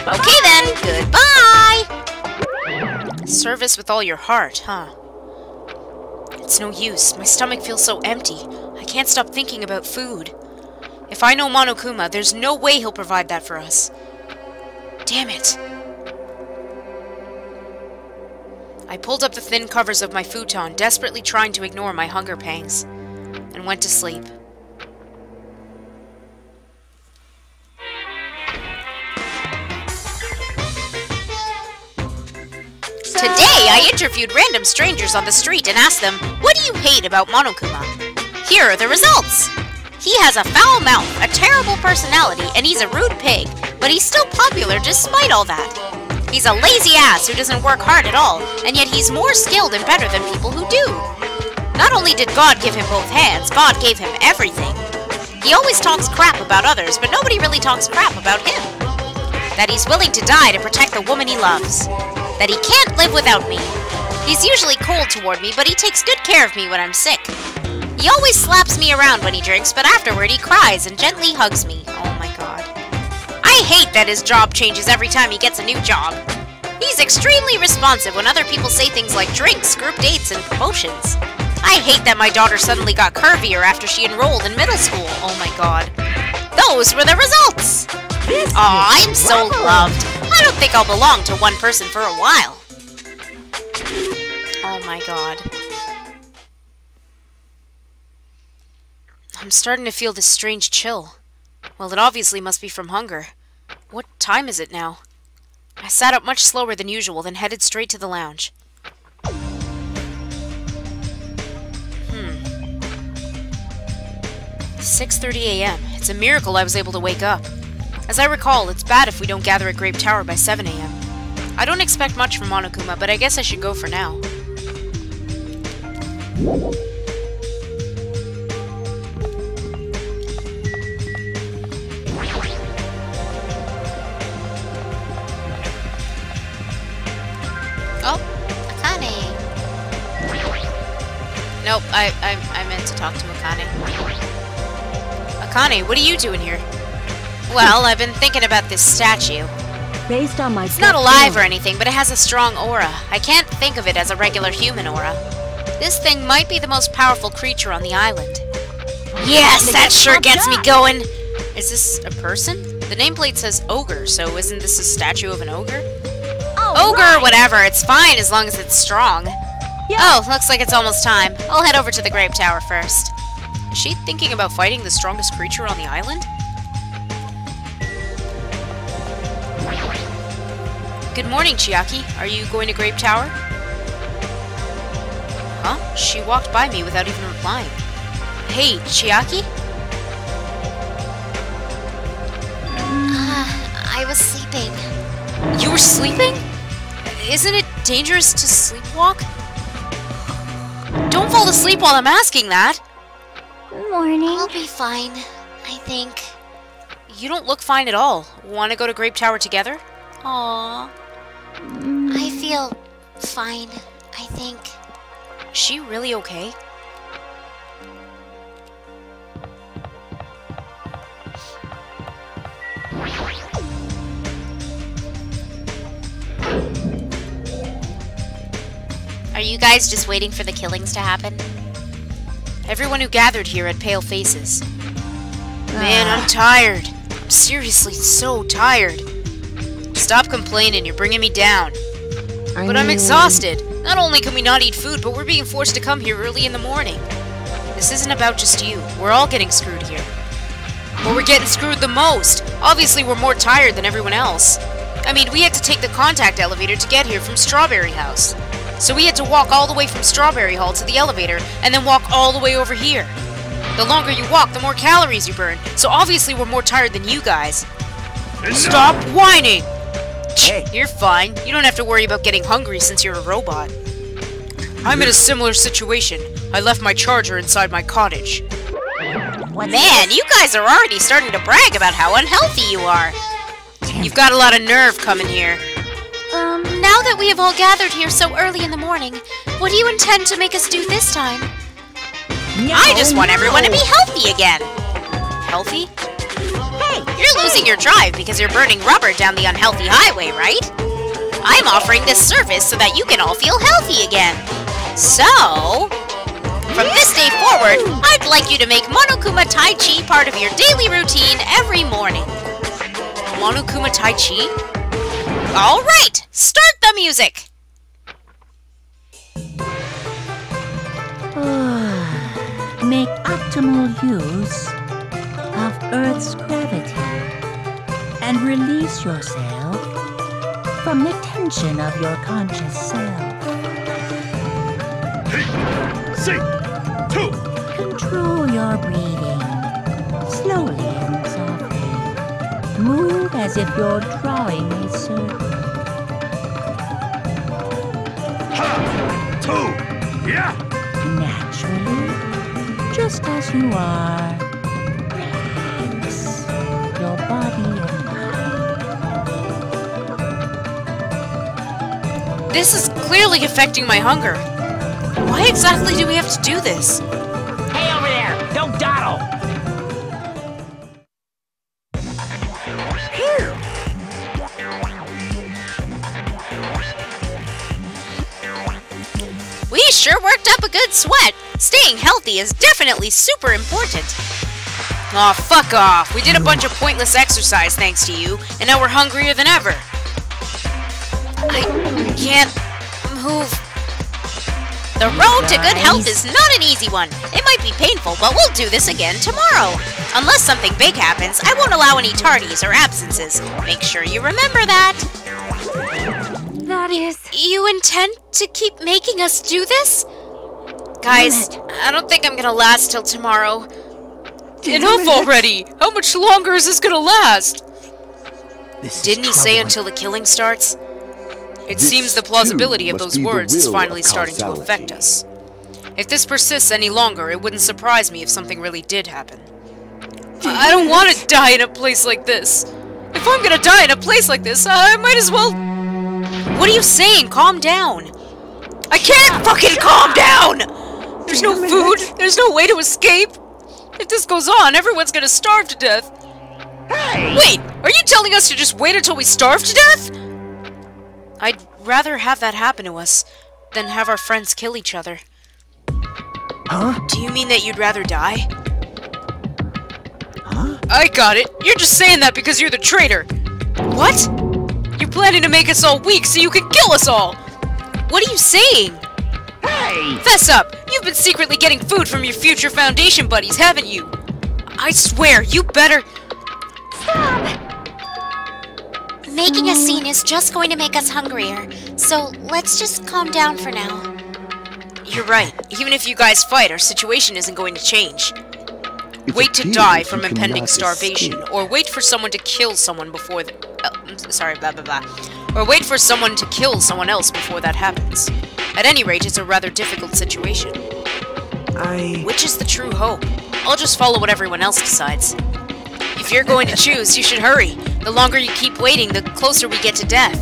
Okay then, goodbye! Service with all your heart, huh? It's no use. My stomach feels so empty. I can't stop thinking about food. If I know Monokuma, there's no way he'll provide that for us. Damn it. I pulled up the thin covers of my futon, desperately trying to ignore my hunger pangs, and went to sleep. Today, I interviewed random strangers on the street and asked them, what do you hate about Monokuma? Here are the results. He has a foul mouth, a terrible personality, and he's a rude pig, but he's still popular despite all that. He's a lazy ass who doesn't work hard at all, and yet he's more skilled and better than people who do. Not only did God give him both hands, God gave him everything. He always talks crap about others, but nobody really talks crap about him. That he's willing to die to protect the woman he loves. That he can't live without me. He's usually cold toward me, but he takes good care of me when I'm sick. He always slaps me around when he drinks, but afterward he cries and gently hugs me. Oh my god. I hate that his job changes every time he gets a new job. He's extremely responsive when other people say things like drinks, group dates, and promotions. I hate that my daughter suddenly got curvier after she enrolled in middle school. Oh my god. Those were the results! Aw, I'm so loved. I don't think I'll belong to one person for a while. Oh my god. I'm starting to feel this strange chill. Well, it obviously must be from hunger. What time is it now? I sat up much slower than usual, then headed straight to the lounge. 6:30 a.m. It's a miracle I was able to wake up. As I recall, it's bad if we don't gather at Grape Tower by 7 a.m. I don't expect much from Monokuma, but I guess I should go for now. Oh, Akane. Nope, I meant to talk to Akane. Akane, what are you doing here? Well, I've been thinking about this statue. Based on my It's not alive or anything, but it has a strong aura. I can't think of it as a regular human aura. This thing might be the most powerful creature on the island. Yes, that sure gets me going! Is this a person? The nameplate says ogre, so isn't this a statue of an ogre? Ogre or whatever, it's fine as long as it's strong. Oh, looks like it's almost time. I'll head over to the Grape Tower first. Is she thinking about fighting the strongest creature on the island? Good morning, Chiaki. Are you going to Grape Tower? Huh? She walked by me without even replying. Hey, Chiaki? I was sleeping. You were sleeping? Isn't it dangerous to sleepwalk? Don't fall asleep while I'm asking that! Morning. I'll be fine, I think. You don't look fine at all. Want to go to Grape Tower together? Aww. I feel fine, I think. Is she really okay? Are you guys just waiting for the killings to happen? Everyone who gathered here had pale faces. Man, I'm tired. I'm seriously so tired. Stop complaining, you're bringing me down. But I'm exhausted. Not only can we not eat food, but we're being forced to come here early in the morning. This isn't about just you. We're all getting screwed here. But we're getting screwed the most. Obviously, we're more tired than everyone else. I mean, we had to take the contact elevator to get here from Strawberry House. So we had to walk all the way from Strawberry Hall to the elevator, and then walk all the way over here. The longer you walk, the more calories you burn. So obviously we're more tired than you guys. Stop whining! Hey. You're fine. You don't have to worry about getting hungry since you're a robot. I'm in a similar situation. I left my charger inside my cottage. Man, you guys are already starting to brag about how unhealthy you are. You've got a lot of nerve coming here. Now that we have all gathered here so early in the morning, what do you intend to make us do this time? I just want everyone to be healthy again. Healthy? You're losing your drive because you're burning rubber down the unhealthy highway, right? I'm offering this service so that you can all feel healthy again. So, from this day forward, I'd like you to make Monokuma Tai Chi part of your daily routine every morning. Monokuma Tai Chi? Alright, start the music! Make optimal use of Earth's gravity and release yourself from the tension of your conscious self. Control your breathing slowly and softly. Move as if you're drawing a circle. Naturally, just as you are. Relax your body and mind. This is clearly affecting my hunger. Why exactly do we have to do this? Hey, over there! Don't dawdle! We sure worked up a good sweat. Staying healthy is definitely super important. Aw, fuck off. We did a bunch of pointless exercise thanks to you, and now we're hungrier than ever. I can't move. The road to good health is not an easy one. It might be painful, but we'll do this again tomorrow. Unless something big happens, I won't allow any tardies or absences. Make sure you remember that. That is... You intend to keep making us do this? Guys, I don't think I'm gonna last till tomorrow. Enough already! How much longer is this gonna last? Didn't he say until the killing starts? It seems the plausibility of those words is finally starting to affect us. If this persists any longer, it wouldn't surprise me if something really did happen. I don't want to die in a place like this. If I'm gonna die in a place like this, I might as well... What are you saying? Calm down. I can't fucking calm down! There's no food, there's no way to escape. If this goes on, everyone's gonna starve to death. Hey! Wait, are you telling us to just wait until we starve to death? I'd rather have that happen to us than have our friends kill each other. Huh? Do you mean that you'd rather die? Huh? I got it. You're just saying that because you're the traitor. What? You're planning to make us all weak so you can kill us all. What are you saying? Hey! Fess up! You've been secretly getting food from your future Foundation buddies, haven't you? I swear, you better... Making a scene is just going to make us hungrier, so let's just calm down for now. You're right. Even if you guys fight, our situation isn't going to change. It Wait to appears die you from cannot impending starvation, escape. or wait for someone to kill someone before the... sorry, blah blah blah. Or wait for someone to kill someone else before that happens. At any rate, it's a rather difficult situation. Which is the true hope? I'll just follow what everyone else decides. If you're going to choose, you should hurry. The longer you keep waiting, the closer we get to death.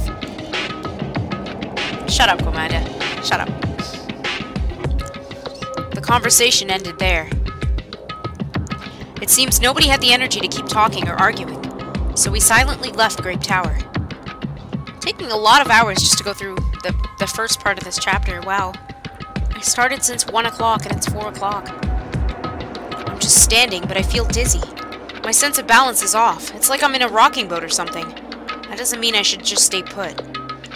Shut up, Commander. Shut up. The conversation ended there. It seems nobody had the energy to keep talking or arguing, so we silently left Grape Tower. Taking a lot of hours just to go through the first part of this chapter, wow. I started since 1 o'clock and it's 4 o'clock. I'm just standing, but I feel dizzy. My sense of balance is off. It's like I'm in a rocking boat or something. That doesn't mean I should just stay put.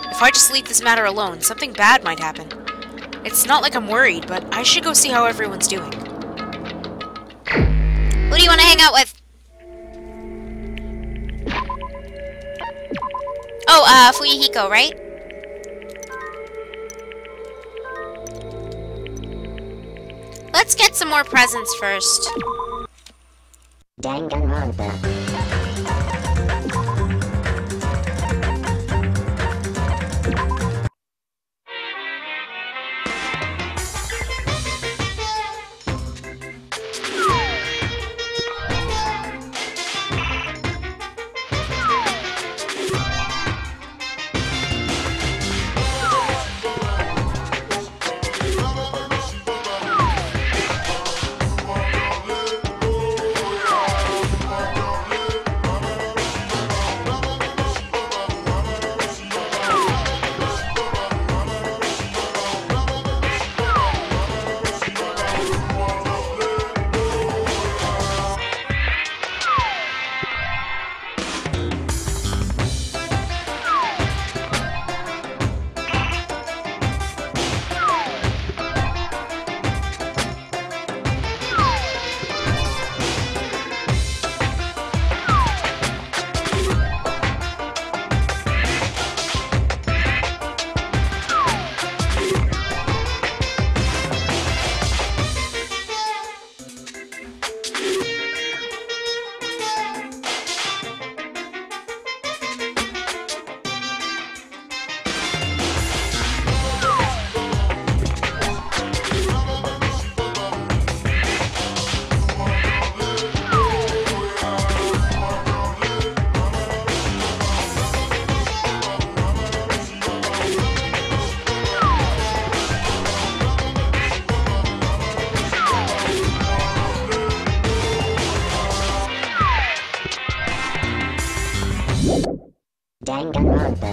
If I just leave this matter alone, something bad might happen. It's not like I'm worried, but I should go see how everyone's doing. Who do you want to hang out with? Oh, Fuyuhiko, right? Let's get some more presents first. Dangan Ronpa. Dangan Ronpa.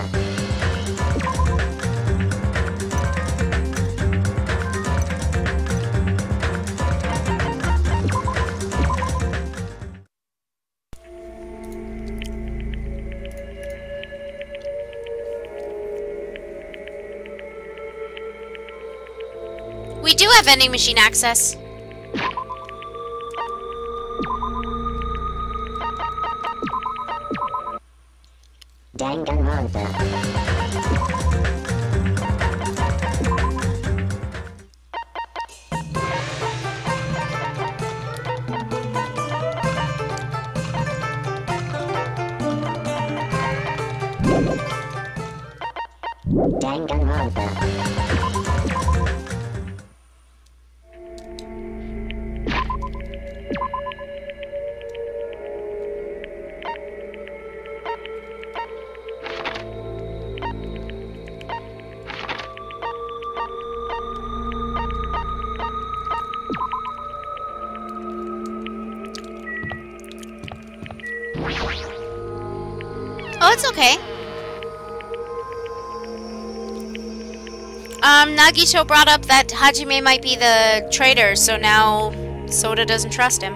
We do have vending machine access. Dangan Ronpa. Dangan Ronpa. Oh, it's okay. Nagito brought up that Hajime might be the traitor, so now Soda doesn't trust him.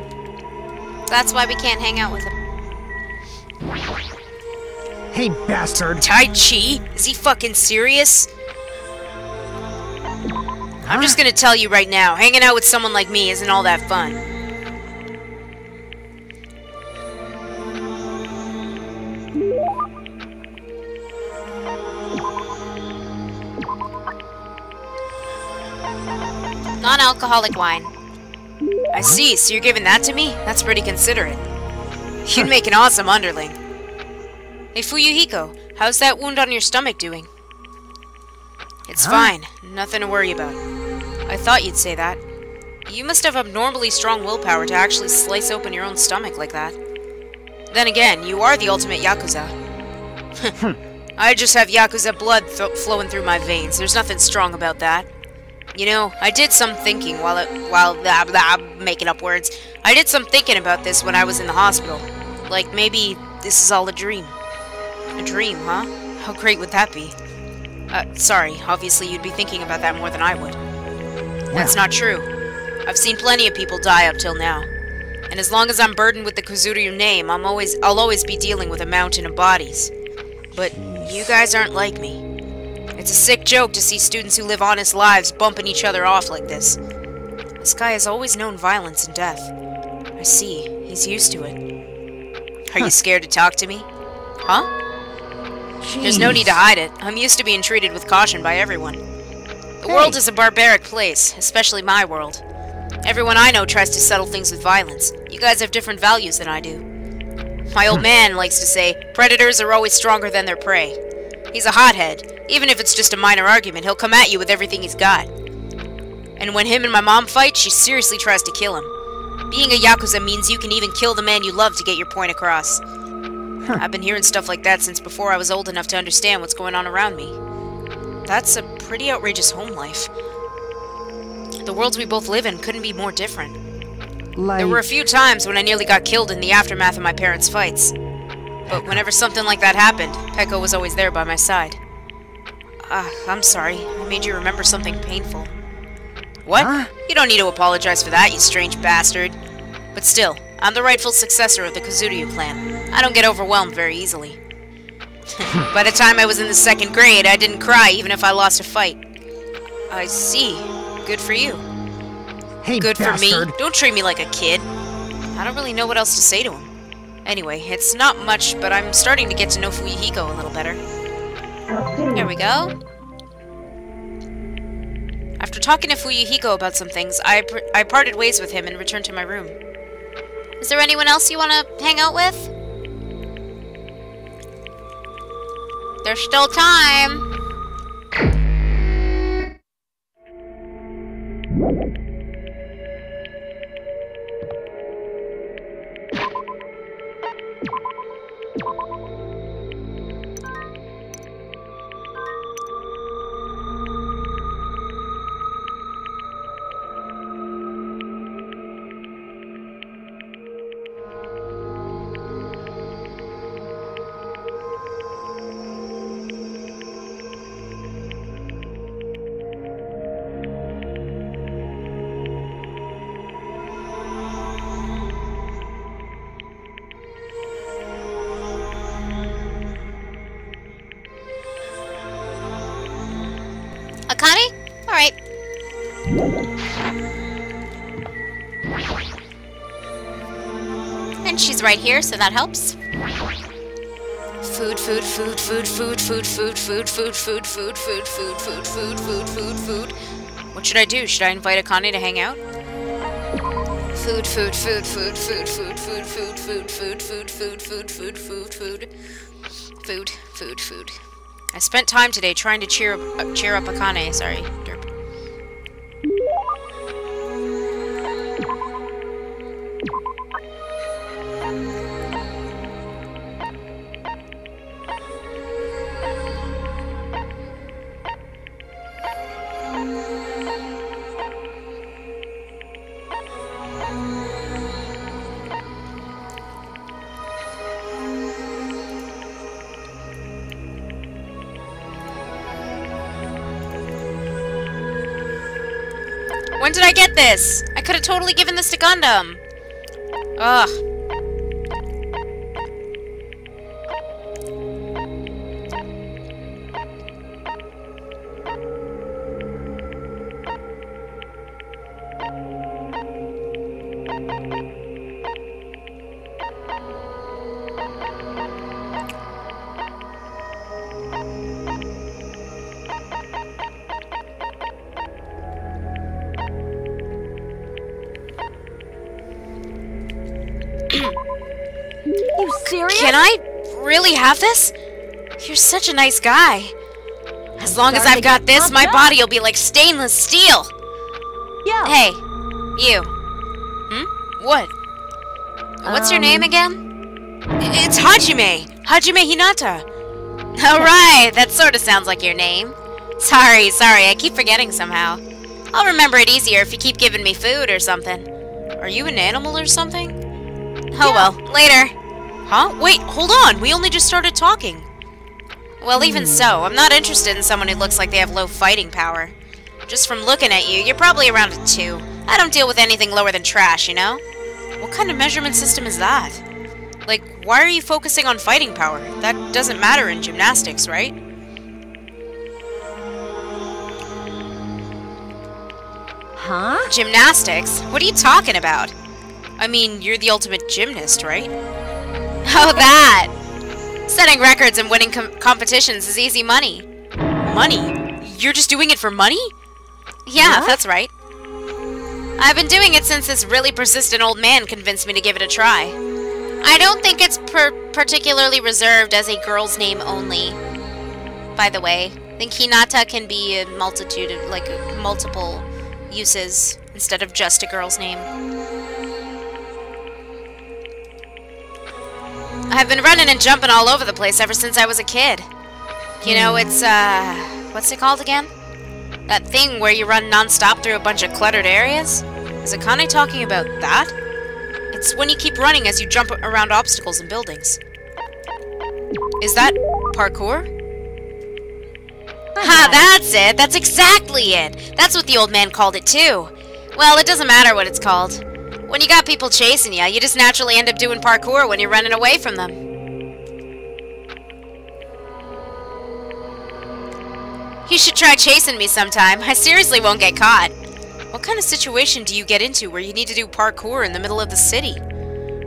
That's why we can't hang out with him. Hey, bastard! Tai Chi? Is he fucking serious? I'm just gonna tell you right now, hanging out with someone like me isn't all that fun. Non-alcoholic wine. I see, so you're giving that to me? That's pretty considerate. You'd make an awesome underling. Hey Fuyuhiko, how's that wound on your stomach doing? It's fine, nothing to worry about. I thought you'd say that. You must have abnormally strong willpower to actually slice open your own stomach like that. Then again, you are the ultimate Yakuza. I just have Yakuza blood flowing through my veins, there's nothing strong about that. You know, I did some thinking I'm making up words. I did some thinking about this when I was in the hospital. Like, maybe this is all a dream. A dream, huh? How great would that be? Sorry, obviously you'd be thinking about that more than I would. That's not true. I've seen plenty of people die up till now. And as long as I'm burdened with the Kuzuryu name, I'll always be dealing with a mountain of bodies. But you guys aren't like me. It's a sick joke to see students who live honest lives bumping each other off like this. This guy has always known violence and death. I see. He's used to it. Are you scared to talk to me? Huh? There's no need to hide it. I'm used to being treated with caution by everyone. The world is a barbaric place, especially my world. Everyone I know tries to settle things with violence. You guys have different values than I do. My old man likes to say, predators are always stronger than their prey. He's a hothead. Even if it's just a minor argument, he'll come at you with everything he's got. And when him and my mom fight, she seriously tries to kill him. Being a Yakuza means you can even kill the man you love to get your point across. I've been hearing stuff like that since before I was old enough to understand what's going on around me. That's a pretty outrageous home life. The worlds we both live in couldn't be more different. There were a few times when I nearly got killed in the aftermath of my parents' fights. But whenever something like that happened, Peko was always there by my side. I'm sorry. I made you remember something painful. What? Huh? You don't need to apologize for that, you strange bastard. But still, I'm the rightful successor of the Kuzuryu clan. I don't get overwhelmed very easily. By the time I was in the 2nd grade, I didn't cry even if I lost a fight. I see. Good for you. Hey, good bastard. for me. Don't treat me like a kid. I don't really know what else to say to him. Anyway, it's not much, but I'm starting to get to know Fuyuhiko a little better. There we go. After talking to Fuyuhiko about some things, I parted ways with him and returned to my room. Is there anyone else you want to hang out with? There's still time. Akane? Alright. And she's right here, so that helps. Food, food, food, food, food, food, food, food, food, food, food, food, food, food, food, food, food, food. What should I do? Should I invite Akane to hang out? Food, food, food, food, food, food, food, food, food, food, food, food, food, food, food, food, food, food, food. I spent time today trying to cheer up Akane. Sorry, derp. When did I get this? I could have totally given this to Gundam. Ugh. You serious? Can I really have this? You're such a nice guy. As long as I've got this, my body will be like stainless steel. Yeah. Hey, you. What? What's your name again? It's Hajime. Hajime Hinata. Alright, that sort of sounds like your name. Sorry, I keep forgetting somehow. I'll remember it easier if you keep giving me food or something. Are you an animal or something? Oh well, later. Huh? Wait, hold on, we only just started talking. Well, even so, I'm not interested in someone who looks like they have low fighting power. Just from looking at you, you're probably around a 2. I don't deal with anything lower than trash, you know? What kind of measurement system is that? Like, why are you focusing on fighting power? That doesn't matter in gymnastics, right? Huh? Gymnastics? What are you talking about? I mean, you're the ultimate gymnast, right? Oh, that! Setting records and winning competitions is easy money. Money? You're just doing it for money? Yeah, What? that's right. I've been doing it since this really persistent old man convinced me to give it a try. I don't think it's particularly reserved as a girl's name only. By the way, I think Hinata can be a multitude of, like, multiple uses instead of just a girl's name. I've been running and jumping all over the place ever since I was a kid. You know, it's, what's it called again? That thing where you run non-stop through a bunch of cluttered areas? Is Akane talking about that? It's when you keep running as you jump around obstacles and buildings. Is that parkour? Ha, that's it! That's exactly it! That's what the old man called it too. Well, it doesn't matter what it's called. When you got people chasing you, you just naturally end up doing parkour when you're running away from them. You should try chasing me sometime. I seriously won't get caught. What kind of situation do you get into where you need to do parkour in the middle of the city?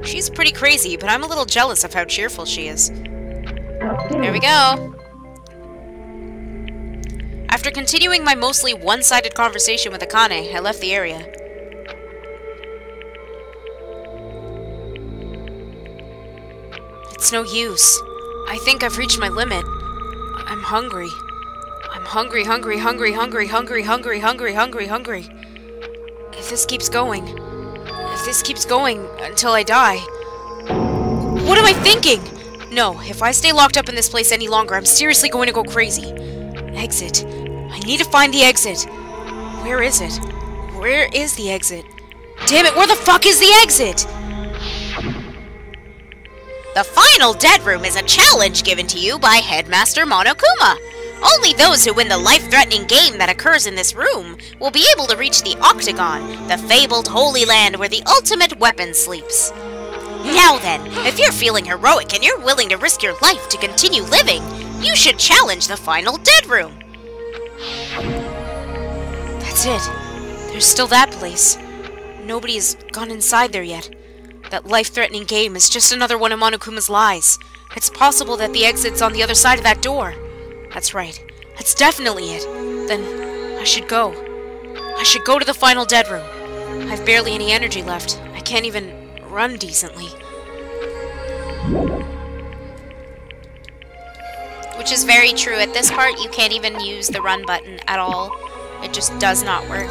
She's pretty crazy, but I'm a little jealous of how cheerful she is. There we go. After continuing my mostly one-sided conversation with Akane, I left the area. It's no use. I think I've reached my limit. I'm hungry. I'm hungry, hungry, hungry, hungry, hungry, hungry, hungry, hungry, hungry. If this keeps going until I die... What am I thinking? No, if I stay locked up in this place any longer, I'm seriously going to go crazy. Exit. I need to find the exit. Where is it? Where is the exit? Damn it, where the fuck is the exit? The final dead room is a challenge given to you by Headmaster Monokuma. Only those who win the life-threatening game that occurs in this room will be able to reach the Octagon, the fabled Holy Land where the ultimate weapon sleeps. Now then, if you're feeling heroic and you're willing to risk your life to continue living, you should challenge the final dead room. That's it. There's still that place. Nobody has gone inside there yet. That life-threatening game is just another one of Monokuma's lies. It's possible that the exit's on the other side of that door. That's right. That's definitely it. Then I should go. I should go to the final dead room. I've barely any energy left. I can't even run decently. Which is very true. At this part, you can't even use the run button at all. It just does not work.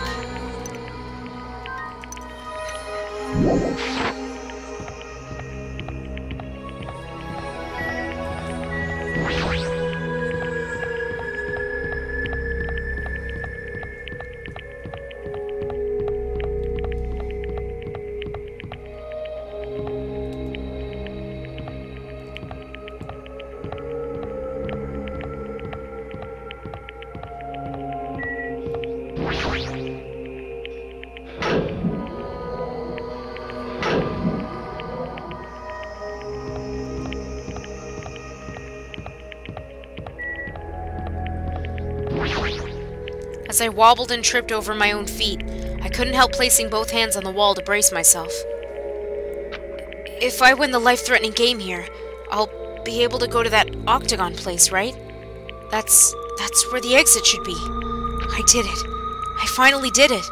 As I wobbled and tripped over my own feet, I couldn't help placing both hands on the wall to brace myself. If I win the life-threatening game here, I'll be able to go to that Octagon place, right? That's where the exit should be. I did it. I finally did it.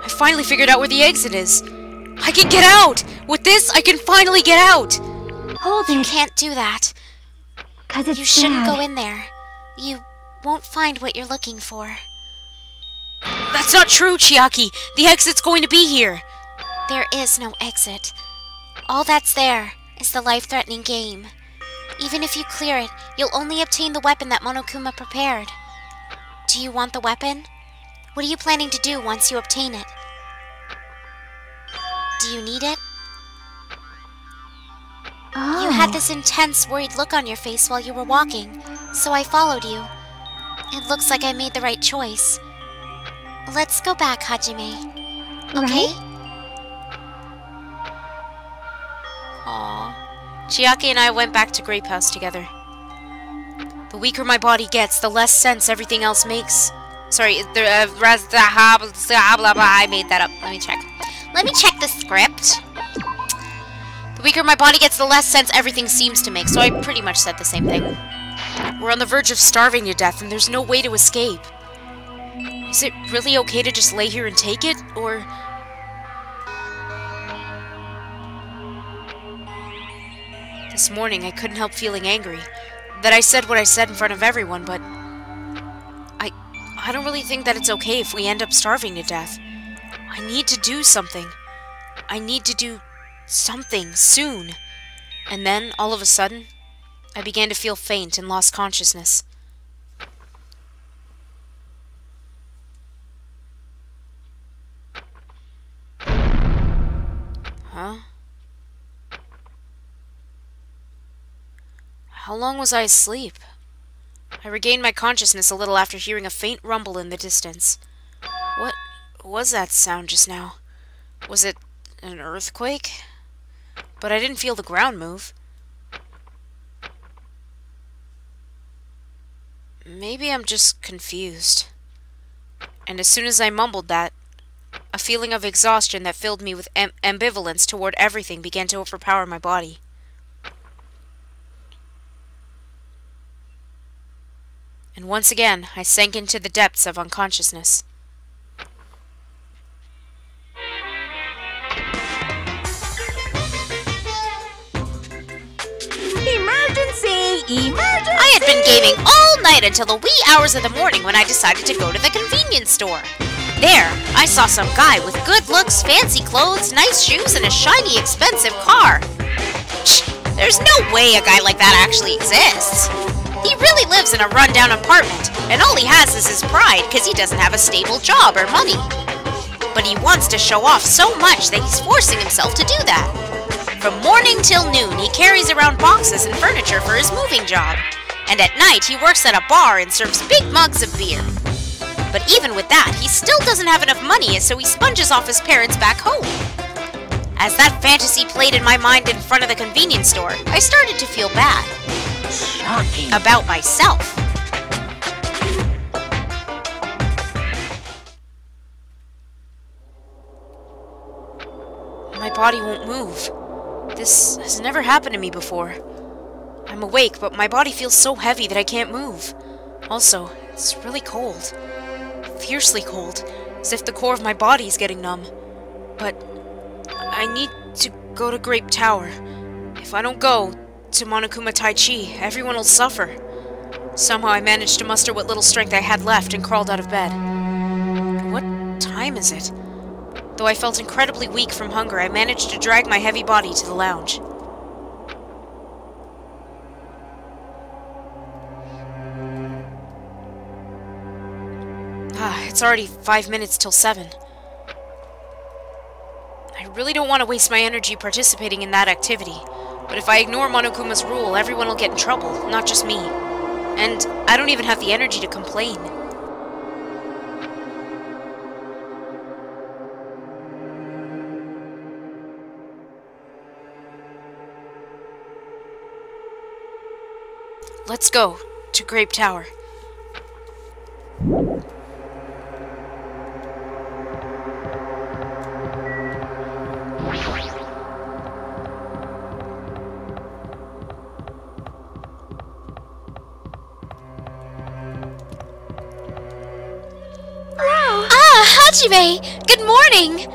I finally figured out where the exit is. I can get out! With this, I can finally get out! Hold You it, can't do that. 'cause it's You shouldn't bad. go in there. You won't find what you're looking for. That's not true, Chiaki! The exit's going to be here! There is no exit. All that's there is the life-threatening game. Even if you clear it, you'll only obtain the weapon that Monokuma prepared. Do you want the weapon? What are you planning to do once you obtain it? Do you need it? Oh. You had this intense, worried look on your face while you were walking, so I followed you. It looks like I made the right choice. Let's go back, Hajime. Okay? Aww. Chiaki and I went back to Grape House together. The weaker my body gets, the less sense everything else makes. Sorry, I made that up. Let me check. Let me check the script. The weaker my body gets, the less sense everything seems to make, so I pretty much said the same thing. We're on the verge of starving to death, and there's no way to escape. Is it really okay to just lay here and take it, or... This morning, I couldn't help feeling angry. That I said what I said in front of everyone, but... I don't really think that it's okay if we end up starving to death. I need to do something. I need to do something soon. And then, all of a sudden, I began to feel faint and lost consciousness. Huh? How long was I asleep? I regained my consciousness a little after hearing a faint rumble in the distance. What was that sound just now? Was it an earthquake? But I didn't feel the ground move. Maybe I'm just confused. And as soon as I mumbled that, a feeling of exhaustion that filled me with ambivalence toward everything began to overpower my body. And once again, I sank into the depths of unconsciousness. Emergency! Emergency! I had been gaming all night until the wee hours of the morning when I decided to go to the convenience store. There, I saw some guy with good looks, fancy clothes, nice shoes, and a shiny, expensive car. Shh, there's no way a guy like that actually exists. He really lives in a rundown apartment, and all he has is his pride because he doesn't have a stable job or money. But he wants to show off so much that he's forcing himself to do that. From morning till noon, he carries around boxes and furniture for his moving job. And at night, he works at a bar and serves big mugs of beer. But even with that, he still doesn't have enough money, so he sponges off his parents back home. As that fantasy played in my mind in front of the convenience store, I started to feel bad. Shocking. About myself. My body won't move. This has never happened to me before. I'm awake, but my body feels so heavy that I can't move. Also, it's really cold. Fiercely cold, as if the core of my body is getting numb. But I need to go to Grape Tower. If I don't go to Monokuma Taichi, everyone will suffer. Somehow I managed to muster what little strength I had left and crawled out of bed. What time is it? Though I felt incredibly weak from hunger, I managed to drag my heavy body to the lounge. It's already 5 minutes till 7. I really don't want to waste my energy participating in that activity, but if I ignore Monokuma's rule, everyone will get in trouble, not just me. And I don't even have the energy to complain. Let's go to Grape Tower. Hajime! Good morning!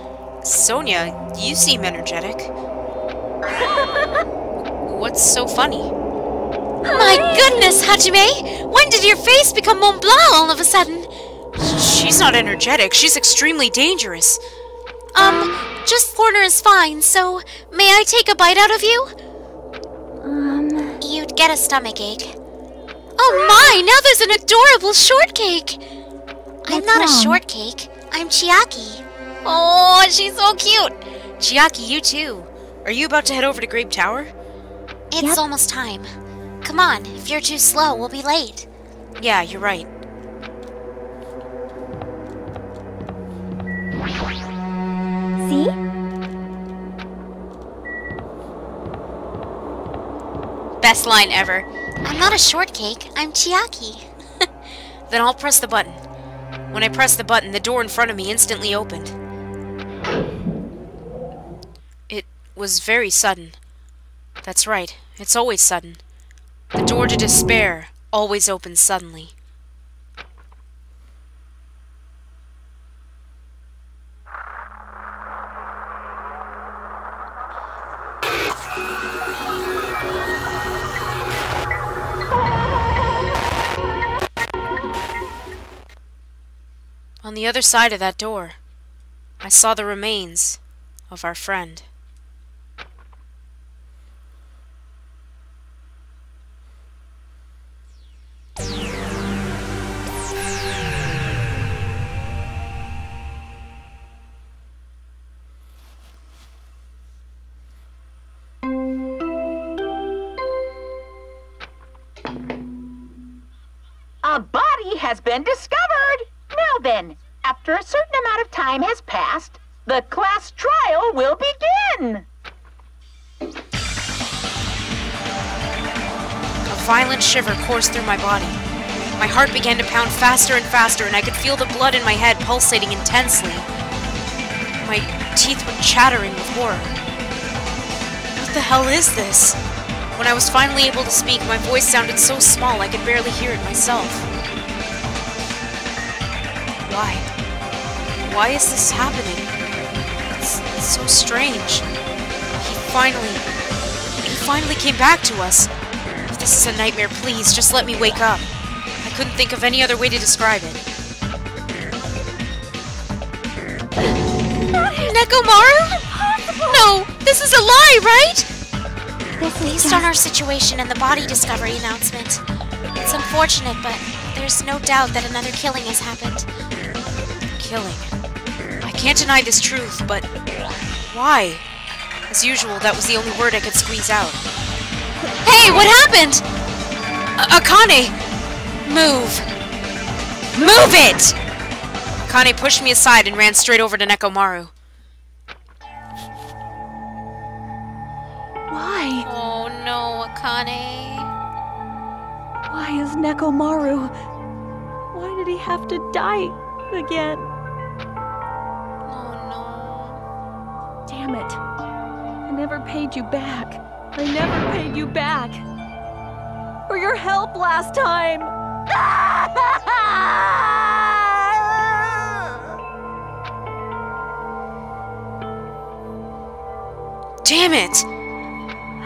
Sonia, you seem energetic. What's so funny? My goodness, Hajime! When did your face become Mont Blanc all of a sudden? She's not energetic, she's extremely dangerous. Just corner is fine, so may I take a bite out of you? You'd get a stomachache. Oh my, now there's an adorable shortcake! I'm not a shortcake. I'm Chiaki. Oh, she's so cute. Chiaki, you too. Are you about to head over to Grape Tower? It's almost time. Come on, if you're too slow, we'll be late. Yeah, you're right. See? Best line ever. I'm not a shortcake, I'm Chiaki. Then I'll press the button. When I pressed the button, the door in front of me instantly opened. It was very sudden. That's right, it's always sudden. The door to despair always opens suddenly. On the other side of that door, I saw the remains of our friend. A body has been discovered! Now then, after a certain amount of time has passed, the class trial will begin! A violent shiver coursed through my body. My heart began to pound faster and faster, and I could feel the blood in my head pulsating intensely. My teeth were chattering with horror. What the hell is this? When I was finally able to speak, my voice sounded so small I could barely hear it myself. Why? Why is this happening? It's so strange. He finally came back to us. If this is a nightmare, please, just let me wake up. I couldn't think of any other way to describe it. Nekomaru? No, this is a lie, right? Based on our situation and the body discovery announcement, it's unfortunate, but there's no doubt that another killing has happened. Killing. I can't deny this truth, but why? As usual, that was the only word I could squeeze out. Hey, what happened? Akane! Move! Move it! Akane pushed me aside and ran straight over to Nekomaru. Why? Oh no, Akane. Why is Nekomaru? Why did he have to die again? Oh no. Damn it. I never paid you back. I never paid you back. For your help last time. Damn it!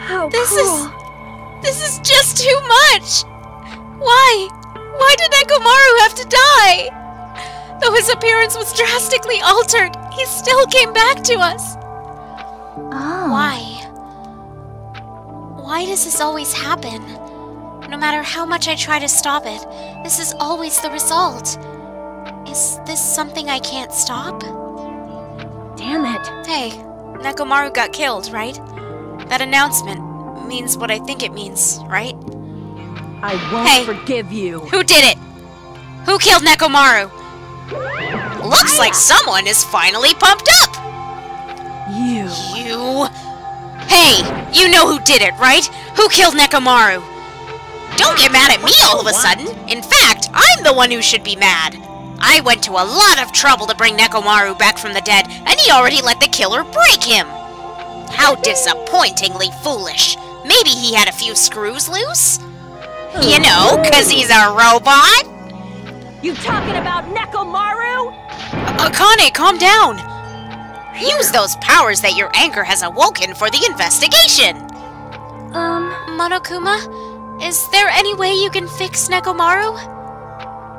How This cruel. This is just too much! Why? Why did Nekomaru have to die? Though his appearance was drastically altered, he still came back to us. Oh. Why? Why does this always happen? No matter how much I try to stop it, this is always the result. Is this something I can't stop? Damn it. Hey, Nekomaru got killed, right? That announcement means what I think it means, right? I won't Hey. forgive you. Who did it? Who killed Nekomaru? Looks like someone is finally pumped up! You. You... Hey, you know who did it, right? Who killed Nekomaru? Don't get mad at me all of a sudden. In fact, I'm the one who should be mad. I went to a lot of trouble to bring Nekomaru back from the dead, and he already let the killer break him. How disappointingly foolish. Maybe he had a few screws loose? You know, 'cause he's a robot? You talking about Nekomaru? Akane, calm down. Use those powers that your anger has awoken for the investigation. Monokuma, is there any way you can fix Nekomaru?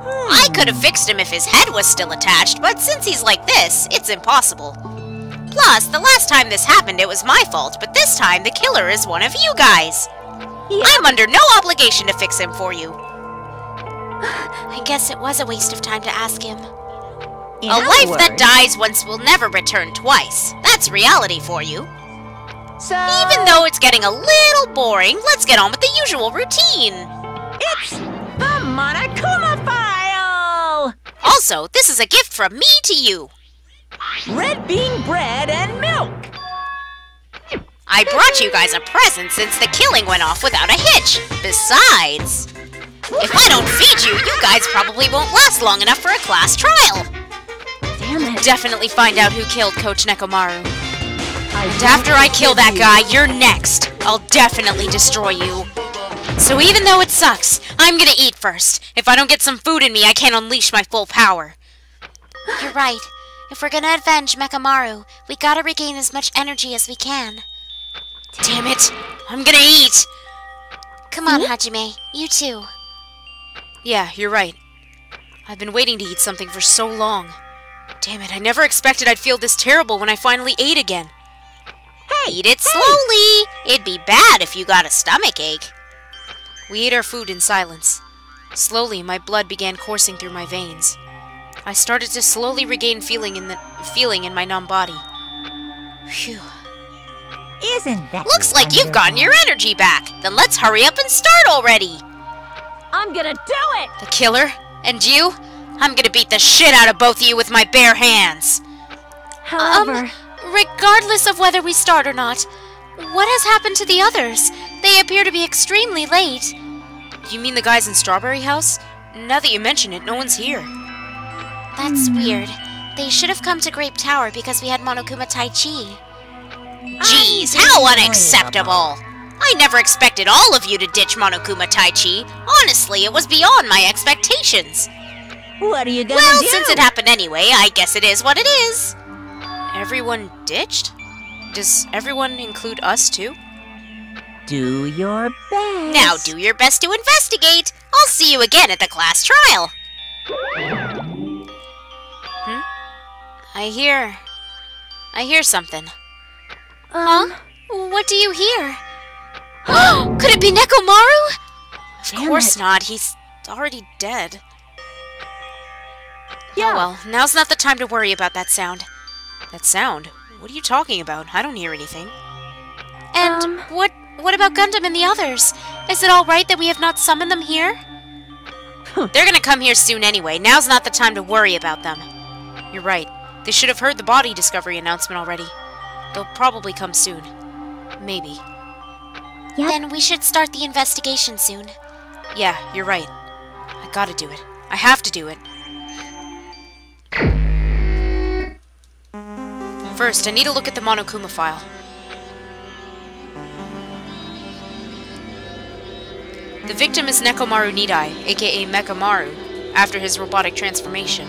I could have fixed him if his head was still attached, but since he's like this, it's impossible. Plus, the last time this happened, it was my fault, but this time the killer is one of you guys. I'm under no obligation to fix him for you. I guess it was a waste of time to ask him. A life that dies once will never return twice. That's reality for you. So, Even though it's getting a little boring, let's get on with the usual routine. it's the Monokuma file! Also, this is a gift from me to you. Red bean bread and milk. I brought you guys a present since the killing went off without a hitch. Besides, if I don't feed you, you guys probably won't last long enough for a class trial. Damn it. Definitely find out who killed Coach Nekomaru. And after I kill that guy, you're next. I'll definitely destroy you. So even though it sucks, I'm gonna eat first. If I don't get some food in me, I can't unleash my full power. You're right. If we're gonna avenge Mekamaru, we gotta regain as much energy as we can. Damn it, I'm gonna eat. Come on, Hajime. You too. Yeah, you're right. I've been waiting to eat something for so long. Damn it, I never expected I'd feel this terrible when I finally ate again. Hey, Eat it slowly. It'd be bad if you got a stomachache. We ate our food in silence. Slowly, my blood began coursing through my veins. I started to slowly regain feeling in my numb body. Phew. Isn't that Looks like you've gotten your energy back. Then let's hurry up and start already. I'm gonna do it! The killer? And you? I'm gonna beat the shit out of both of you with my bare hands. However, Regardless of whether we start or not, what has happened to the others? They appear to be extremely late. You mean the guys in Strawberry House? Now that you mention it, no one's here. That's weird. They should have come to Grape Tower because we had Monokuma Tai Chi. Jeez, how unacceptable! I never expected all of you to ditch Monokuma Tai Chi. Honestly, it was beyond my expectations. What are you gonna Well, do? since it happened anyway, I guess it is what it is. Everyone ditched? Does everyone include us too? Do your best. Now do your best to investigate. I'll see you again at the class trial. I hear something. What do you hear? Could it be Nekomaru? Of Damn course it. not. He's already dead. yeah. Oh well, now's not the time to worry about that sound. That sound? What are you talking about? I don't hear anything. And what about Gundam and the others? Is it all right that we have not summoned them here? They're gonna come here soon anyway. Now's not the time to worry about them. You're right. They should have heard the body discovery announcement already. They'll probably come soon. Maybe. Yep. Then we should start the investigation soon. Yeah, you're right. I gotta do it. I have to do it. First, I need to look at the Monokuma file. The victim is Nekomaru Nidai, aka Mekamaru, after his robotic transformation.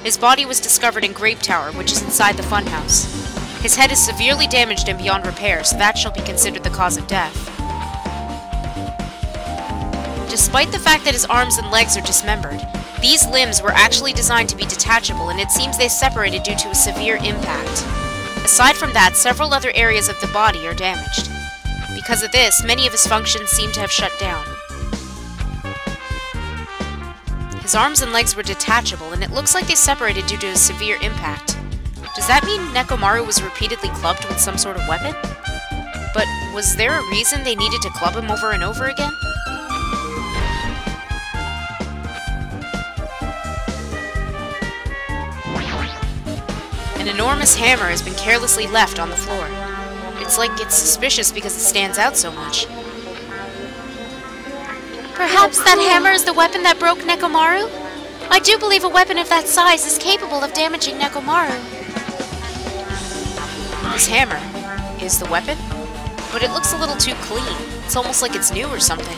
His body was discovered in Grape Tower, which is inside the funhouse. His head is severely damaged and beyond repair, so that shall be considered the cause of death. Despite the fact that his arms and legs are dismembered, these limbs were actually designed to be detachable, and it seems they separated due to a severe impact. Aside from that, several other areas of the body are damaged. Because of this, many of his functions seem to have shut down. His arms and legs were detachable, and it looks like they separated due to a severe impact. Does that mean Nekomaru was repeatedly clubbed with some sort of weapon? But was there a reason they needed to club him over and over again? An enormous hammer has been carelessly left on the floor. It's like it's suspicious because it stands out so much. Perhaps that hammer is the weapon that broke Nekomaru? I do believe a weapon of that size is capable of damaging Nekomaru. This hammer is the weapon, but it looks a little too clean. It's almost like it's new or something.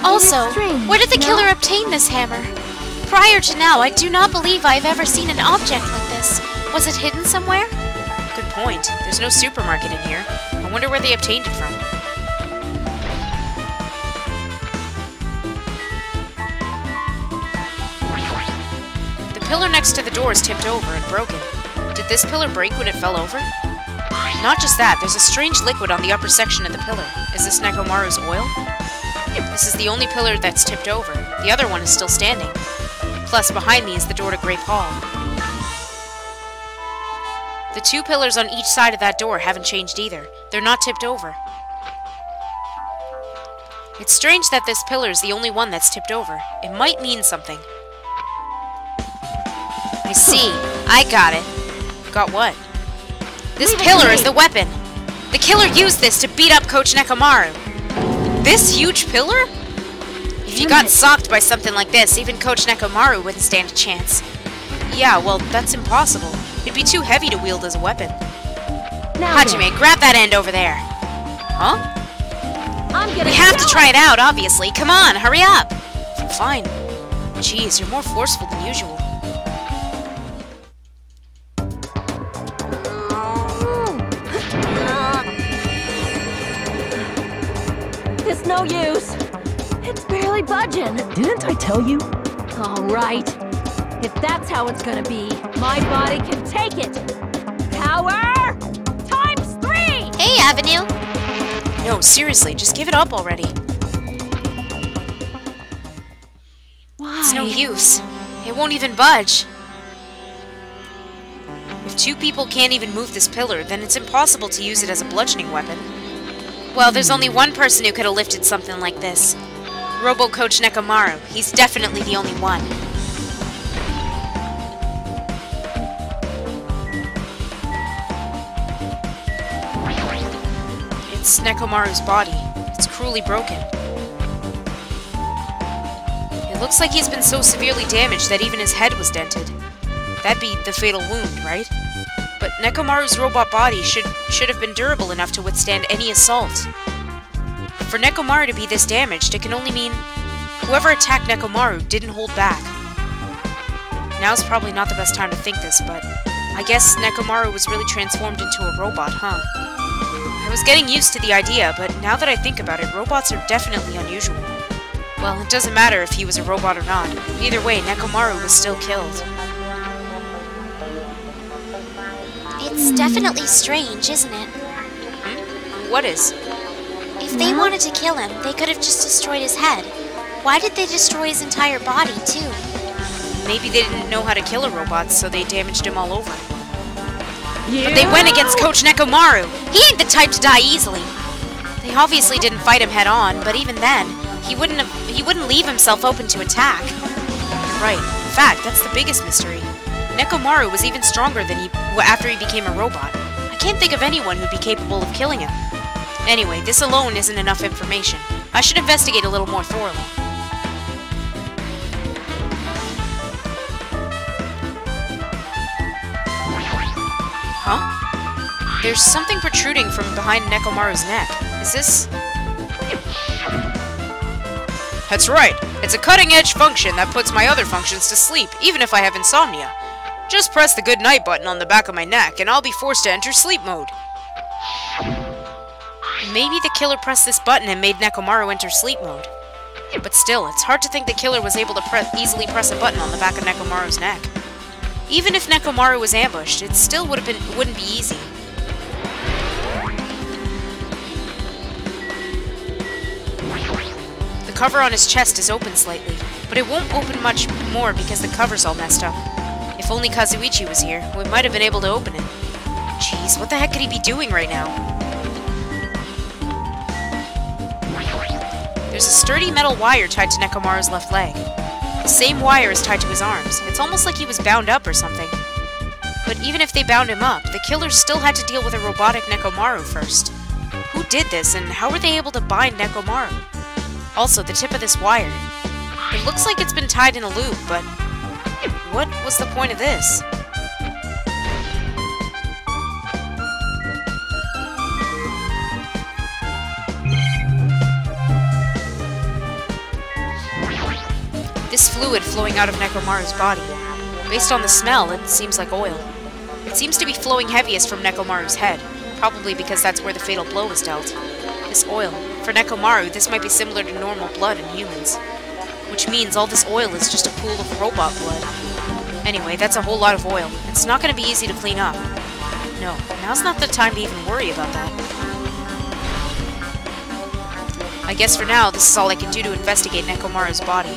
Also, strange, where did the no? killer obtain this hammer? Prior to now, I do not believe I have ever seen an object like this. Was it hidden somewhere? Good point. There's no supermarket in here. I wonder where they obtained it from. The pillar next to the door is tipped over and broken. Did this pillar break when it fell over? Not just that, there's a strange liquid on the upper section of the pillar. Is this Nekomaru's oil? This is the only pillar that's tipped over. The other one is still standing. Plus, behind me is the door to Grape Hall. The two pillars on each side of that door haven't changed either. They're not tipped over. It's strange that this pillar is the only one that's tipped over. It might mean something. I see. I got it. Got what? This Leave it pillar to is me. the weapon. The killer used this to beat up Coach Nekomaru. This huge pillar? If you got socked by something like this, even Coach Nekomaru wouldn't stand a chance. Yeah, well, that's impossible. It'd be too heavy to wield as a weapon. Now Hajime, grab that end over there. Huh? I'm gonna We have do to try it out, obviously. Come on, hurry up. Fine. Jeez, you're more forceful than usual. It's no use. It's barely budging. Didn't I tell you? All right. If that's how it's gonna be, my body can take it. Power times 3! Hey, Avenue. No, seriously, just give it up already. Why? It's no use. It won't even budge. If 2 people can't even move this pillar, then it's impossible to use it as a bludgeoning weapon. Well, there's only one person who could have lifted something like this. Robo Coach Nekomaru. He's definitely the only one. It's Nekomaru's body. It's cruelly broken. It looks like he's been so severely damaged that even his head was dented. That'd be the fatal wound, right? But Nekomaru's robot body should have been durable enough to withstand any assault. For Nekomaru to be this damaged, it can only mean whoever attacked Nekomaru didn't hold back. Now's probably not the best time to think this, but I guess Nekomaru was really transformed into a robot, huh? I was getting used to the idea, but now that I think about it, robots are definitely unusual. Well, it doesn't matter if he was a robot or not. Either way, Nekomaru was still killed. It's definitely strange, isn't it? What is? If they wanted to kill him, they could have just destroyed his head. Why did they destroy his entire body, too? Maybe they didn't know how to kill a robot, so they damaged him all over. But they went against Coach Nekomaru! He ain't the type to die easily! They obviously didn't fight him head on, but even then, he wouldn't leave himself open to attack. You're right. In fact, that's the biggest mystery. Nekomaru was even stronger than after he became a robot. I can't think of anyone who'd be capable of killing him. Anyway, this alone isn't enough information. I should investigate a little more thoroughly. Huh? There's something protruding from behind Nekomaru's neck. Is this... That's right. It's a cutting-edge function that puts my other functions to sleep, even if I have insomnia. Just press the good night button on the back of my neck, and I'll be forced to enter sleep mode. Maybe the killer pressed this button and made Nekomaru enter sleep mode. But still, it's hard to think the killer was able to easily press a button on the back of Nekomaru's neck. Even if Nekomaru was ambushed, it still wouldn't be easy. The cover on his chest is open slightly, but it won't open much more because the cover's all messed up. If only Kazuichi was here, we might have been able to open it. Jeez, what the heck could he be doing right now? There's a sturdy metal wire tied to Nekomaru's left leg. The same wire is tied to his arms. It's almost like he was bound up or something. But even if they bound him up, the killers still had to deal with a robotic Nekomaru first. Who did this, and how were they able to bind Nekomaru? Also, the tip of this wire. It looks like it's been tied in a loop, but what was the point of this? This fluid flowing out of Nekomaru's body. Based on the smell, it seems like oil. It seems to be flowing heaviest from Nekomaru's head, probably because that's where the fatal blow was dealt. This oil. For Nekomaru, this might be similar to normal blood in humans. Which means all this oil is just a pool of robot blood. Anyway, that's a whole lot of oil. It's not going to be easy to clean up. No, now's not the time to even worry about that. I guess for now, this is all I can do to investigate Nekomaru's body.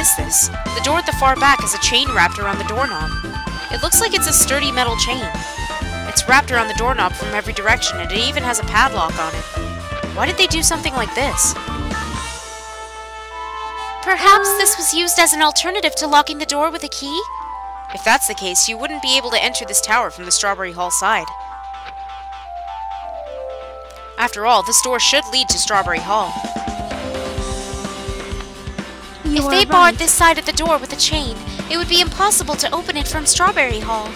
is this? The door at the far back has a chain wrapped around the doorknob. It looks like it's a sturdy metal chain. It's wrapped around the doorknob from every direction, and it even has a padlock on it. Why did they do something like this? Perhaps this was used as an alternative to locking the door with a key? If that's the case, you wouldn't be able to enter this tower from the Strawberry Hall side. After all, this door should lead to Strawberry Hall. If they barred this side of the door with a chain, it would be impossible to open it from Strawberry Hall.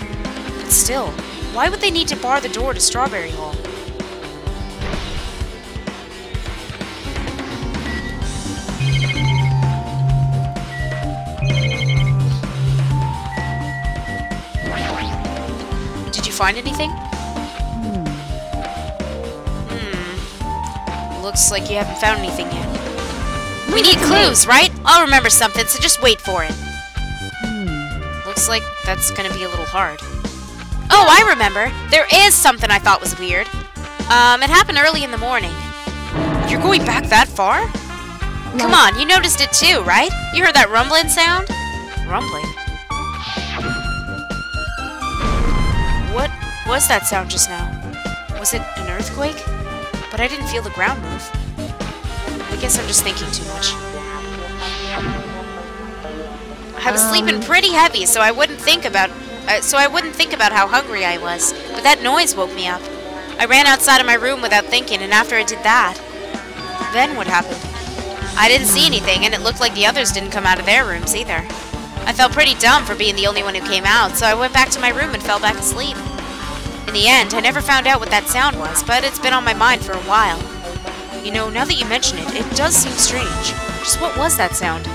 But still, why would they need to bar the door to Strawberry Hall? Did you find anything? Looks like you haven't found anything yet. We need clues, right? I'll remember something, so just wait for it. Looks like that's gonna be a little hard. Oh, I remember! There is something I thought was weird. It happened early in the morning. You're going back that far? Come on, you noticed it too, right? You heard that rumbling sound? Rumbling? What was that sound just now? Was it an earthquake? But I didn't feel the ground move. I guess I'm just thinking too much. I was sleeping pretty heavy, so I wouldn't think about how hungry I was. But that noise woke me up. I ran outside of my room without thinking, and after I did that, then what happened? I didn't see anything, and it looked like the others didn't come out of their rooms either. I felt pretty dumb for being the only one who came out, so I went back to my room and fell back asleep. In the end, I never found out what that sound was, but it's been on my mind for a while. You know, now that you mention it, it does seem strange. Just what was that sound?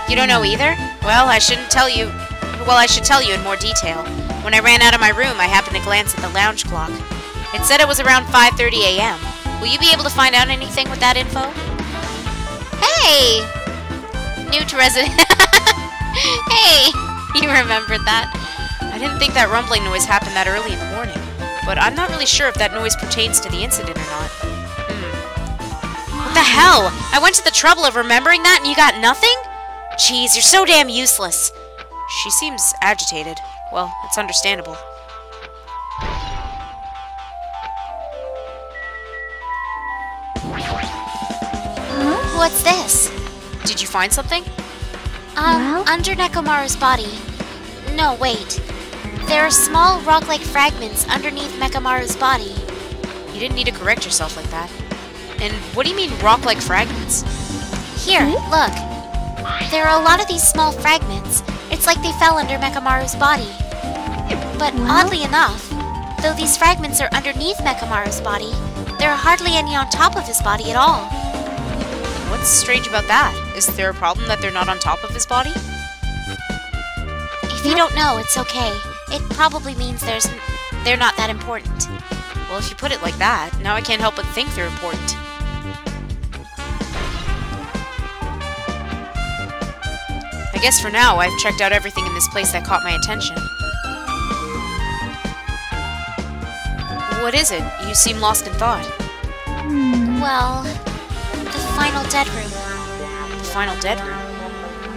You don't know either? Well, I should tell you in more detail. When I ran out of my room, I happened to glance at the lounge clock. It said it was around 5:30 a.m. Will you be able to find out anything with that info? Hey! New to resident. Hey! You remembered that. I didn't think that rumbling noise happened that early in the morning, but I'm not really sure if that noise pertains to the incident or not. What the hell? I went to the trouble of remembering that and you got nothing? Jeez, you're so damn useless. She seems agitated. Well, it's understandable. What's this? Did you find something? Under Nekomaru's body. No, wait. There are small rock-like fragments underneath Nekomaru's body. You didn't need to correct yourself like that. And what do you mean rock-like fragments? Here, look. There are a lot of these small fragments. It's like they fell under Nekomaru's body. But oddly enough, though these fragments are underneath Nekomaru's body, there are hardly any on top of his body at all. What's strange about that? Is there a problem that they're not on top of his body? If you don't know, it's okay. It probably means they're not that important. Well, if you put it like that, now I can't help but think they're important. I guess for now, I've checked out everything in this place that caught my attention. What is it? You seem lost in thought. Well, the final dead room. The final dead room?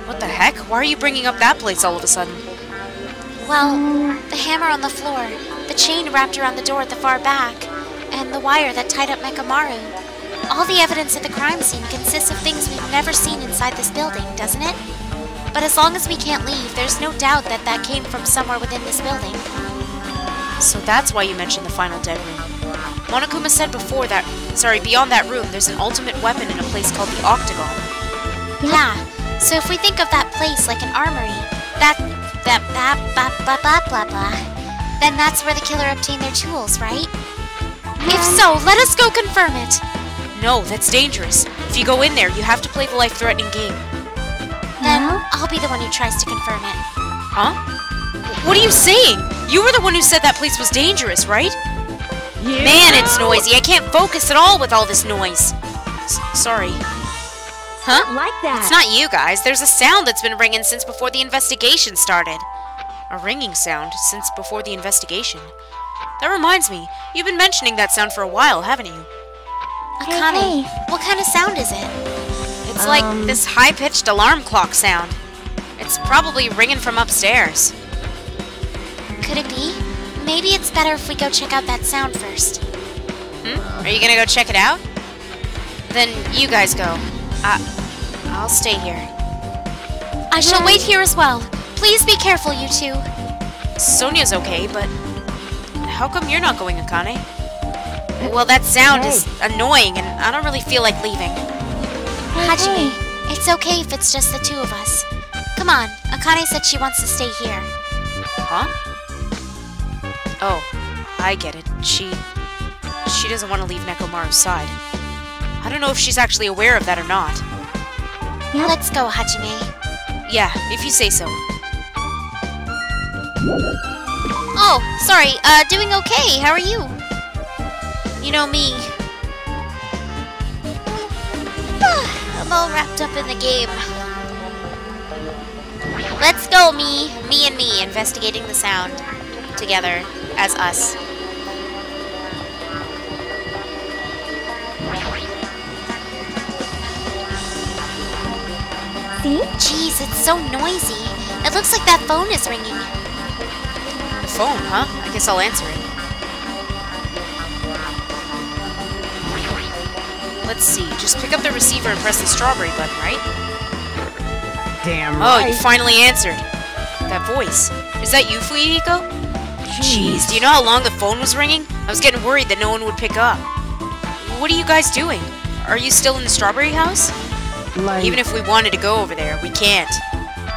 What the heck? Why are you bringing up that place all of a sudden? Well, the hammer on the floor, the chain wrapped around the door at the far back, and the wire that tied up Nekomaru. All the evidence at the crime scene consists of things we've never seen inside this building, doesn't it? But as long as we can't leave, there's no doubt that that came from somewhere within this building. So that's why you mentioned the final dead room. Monokuma said beyond that room, there's an ultimate weapon in a place called the Octagon. Yeah, so if we think of that place like an armory, then that's where the killer obtained their tools, right? If so, let us go confirm it. No, that's dangerous. If you go in there, you have to play the life-threatening game. Then I'll be the one who tries to confirm it. Huh? What are you saying? You were the one who said that place was dangerous, right? Yeah. Man, it's noisy. I can't focus at all with all this noise. Sorry. Huh? Like that. It's not you guys. There's a sound that's been ringing since before the investigation started. A ringing sound since before the investigation. That reminds me, you've been mentioning that sound for a while, haven't you? Akane, what kind of sound is it? It's like this high-pitched alarm clock sound. It's probably ringing from upstairs. Could it be? Maybe it's better if we go check out that sound first. Are you gonna go check it out? Then you guys go. I'll stay here. I shall wait here as well. Please be careful, you two. Sonia's okay, but how come you're not going, Akane? Well, that sound is annoying, and I don't really feel like leaving. Hajime, it's okay if it's just the two of us. Come on, Akane said she wants to stay here. Huh? Oh, I get it. She doesn't want to leave Nekomaru's side. I don't know if she's actually aware of that or not. Let's go, Hajime. Yeah, if you say so. Oh, sorry, doing okay. How are you? You know me. I'm all wrapped up in the game. Let's go, me. Me and me, investigating the sound. Together, as us. See? Jeez, it's so noisy. It looks like that phone is ringing. The phone, huh? I guess I'll answer it. Let's see. Just pick up the receiver and press the strawberry button, right? Damn Oh, right. you finally answered. That voice. Is that you, Fuyuhiko? Jeez, do you know how long the phone was ringing? I was getting worried that no one would pick up. What are you guys doing? Are you still in the strawberry house? Like, Even if we wanted to go over there, we can't.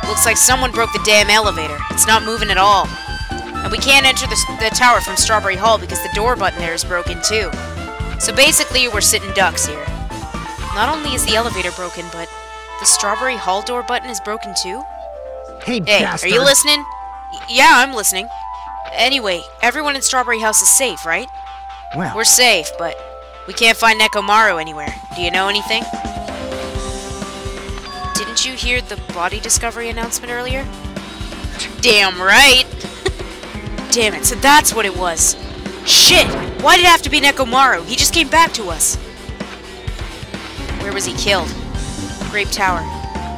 Looks like someone broke the damn elevator. It's not moving at all. And we can't enter the tower from Strawberry Hall because the door button there is broken too. So basically, we're sitting ducks here. Not only is the elevator broken, but the Strawberry Hall door button is broken too? hey, Hey, bastard. are you listening? Yeah, I'm listening. Anyway, everyone in Strawberry House is safe, right? Well, We're safe, but we can't find Nekomaru anywhere. Do you know anything? Didn't you hear the body discovery announcement earlier? Damn right! Damn it, so that's what it was. Shit! Why did it have to be Nekomaru? He just came back to us. Where was he killed? Grape Tower.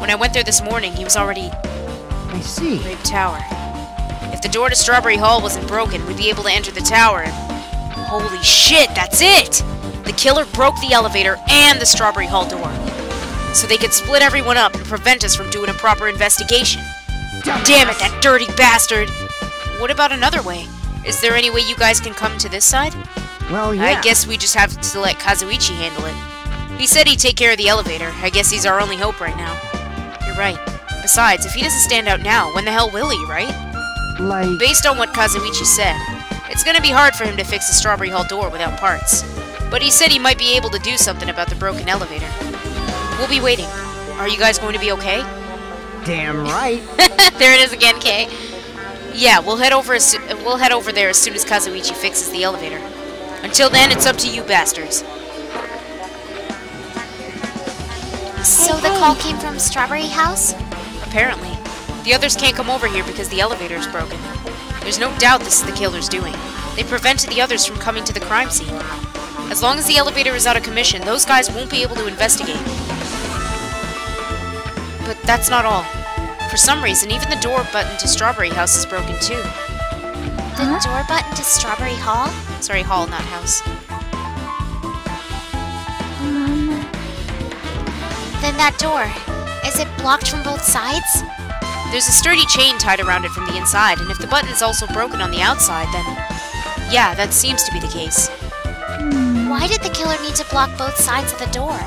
When I went there this morning, he was already... I see. Grape Tower. If the door to Strawberry Hall wasn't broken, we'd be able to enter the tower and... Holy shit, that's it! The killer broke the elevator and the Strawberry Hall door. So they could split everyone up and prevent us from doing a proper investigation. Damn it, that dirty bastard! What about another way? Is there any way you guys can come to this side? Well, yeah. I guess we just have to let Kazuichi handle it. He said he'd take care of the elevator. I guess he's our only hope right now. You're right. Besides, if he doesn't stand out now, when the hell will he, right? Like, Based on what Kazuichi said, it's gonna be hard for him to fix the Strawberry Hall door without parts. But he said he might be able to do something about the broken elevator. We'll be waiting. Are you guys going to be okay? damn right. There it is again, Kay. Yeah, we'll head over there as soon as Kazuichi fixes the elevator. Until then, it's up to you bastards. So the call came from Strawberry House? Apparently. The others can't come over here because the elevator is broken. There's no doubt this is the killer's doing. They prevented the others from coming to the crime scene. As long as the elevator is out of commission, those guys won't be able to investigate. But that's not all. For some reason, even the door button to Strawberry House is broken too. The door button to Strawberry Hall? Sorry, hall, not house. Then that door, is it blocked from both sides? There's a sturdy chain tied around it from the inside, and if the button is also broken on the outside, then... yeah, that seems to be the case. Why did the killer need to block both sides of the door?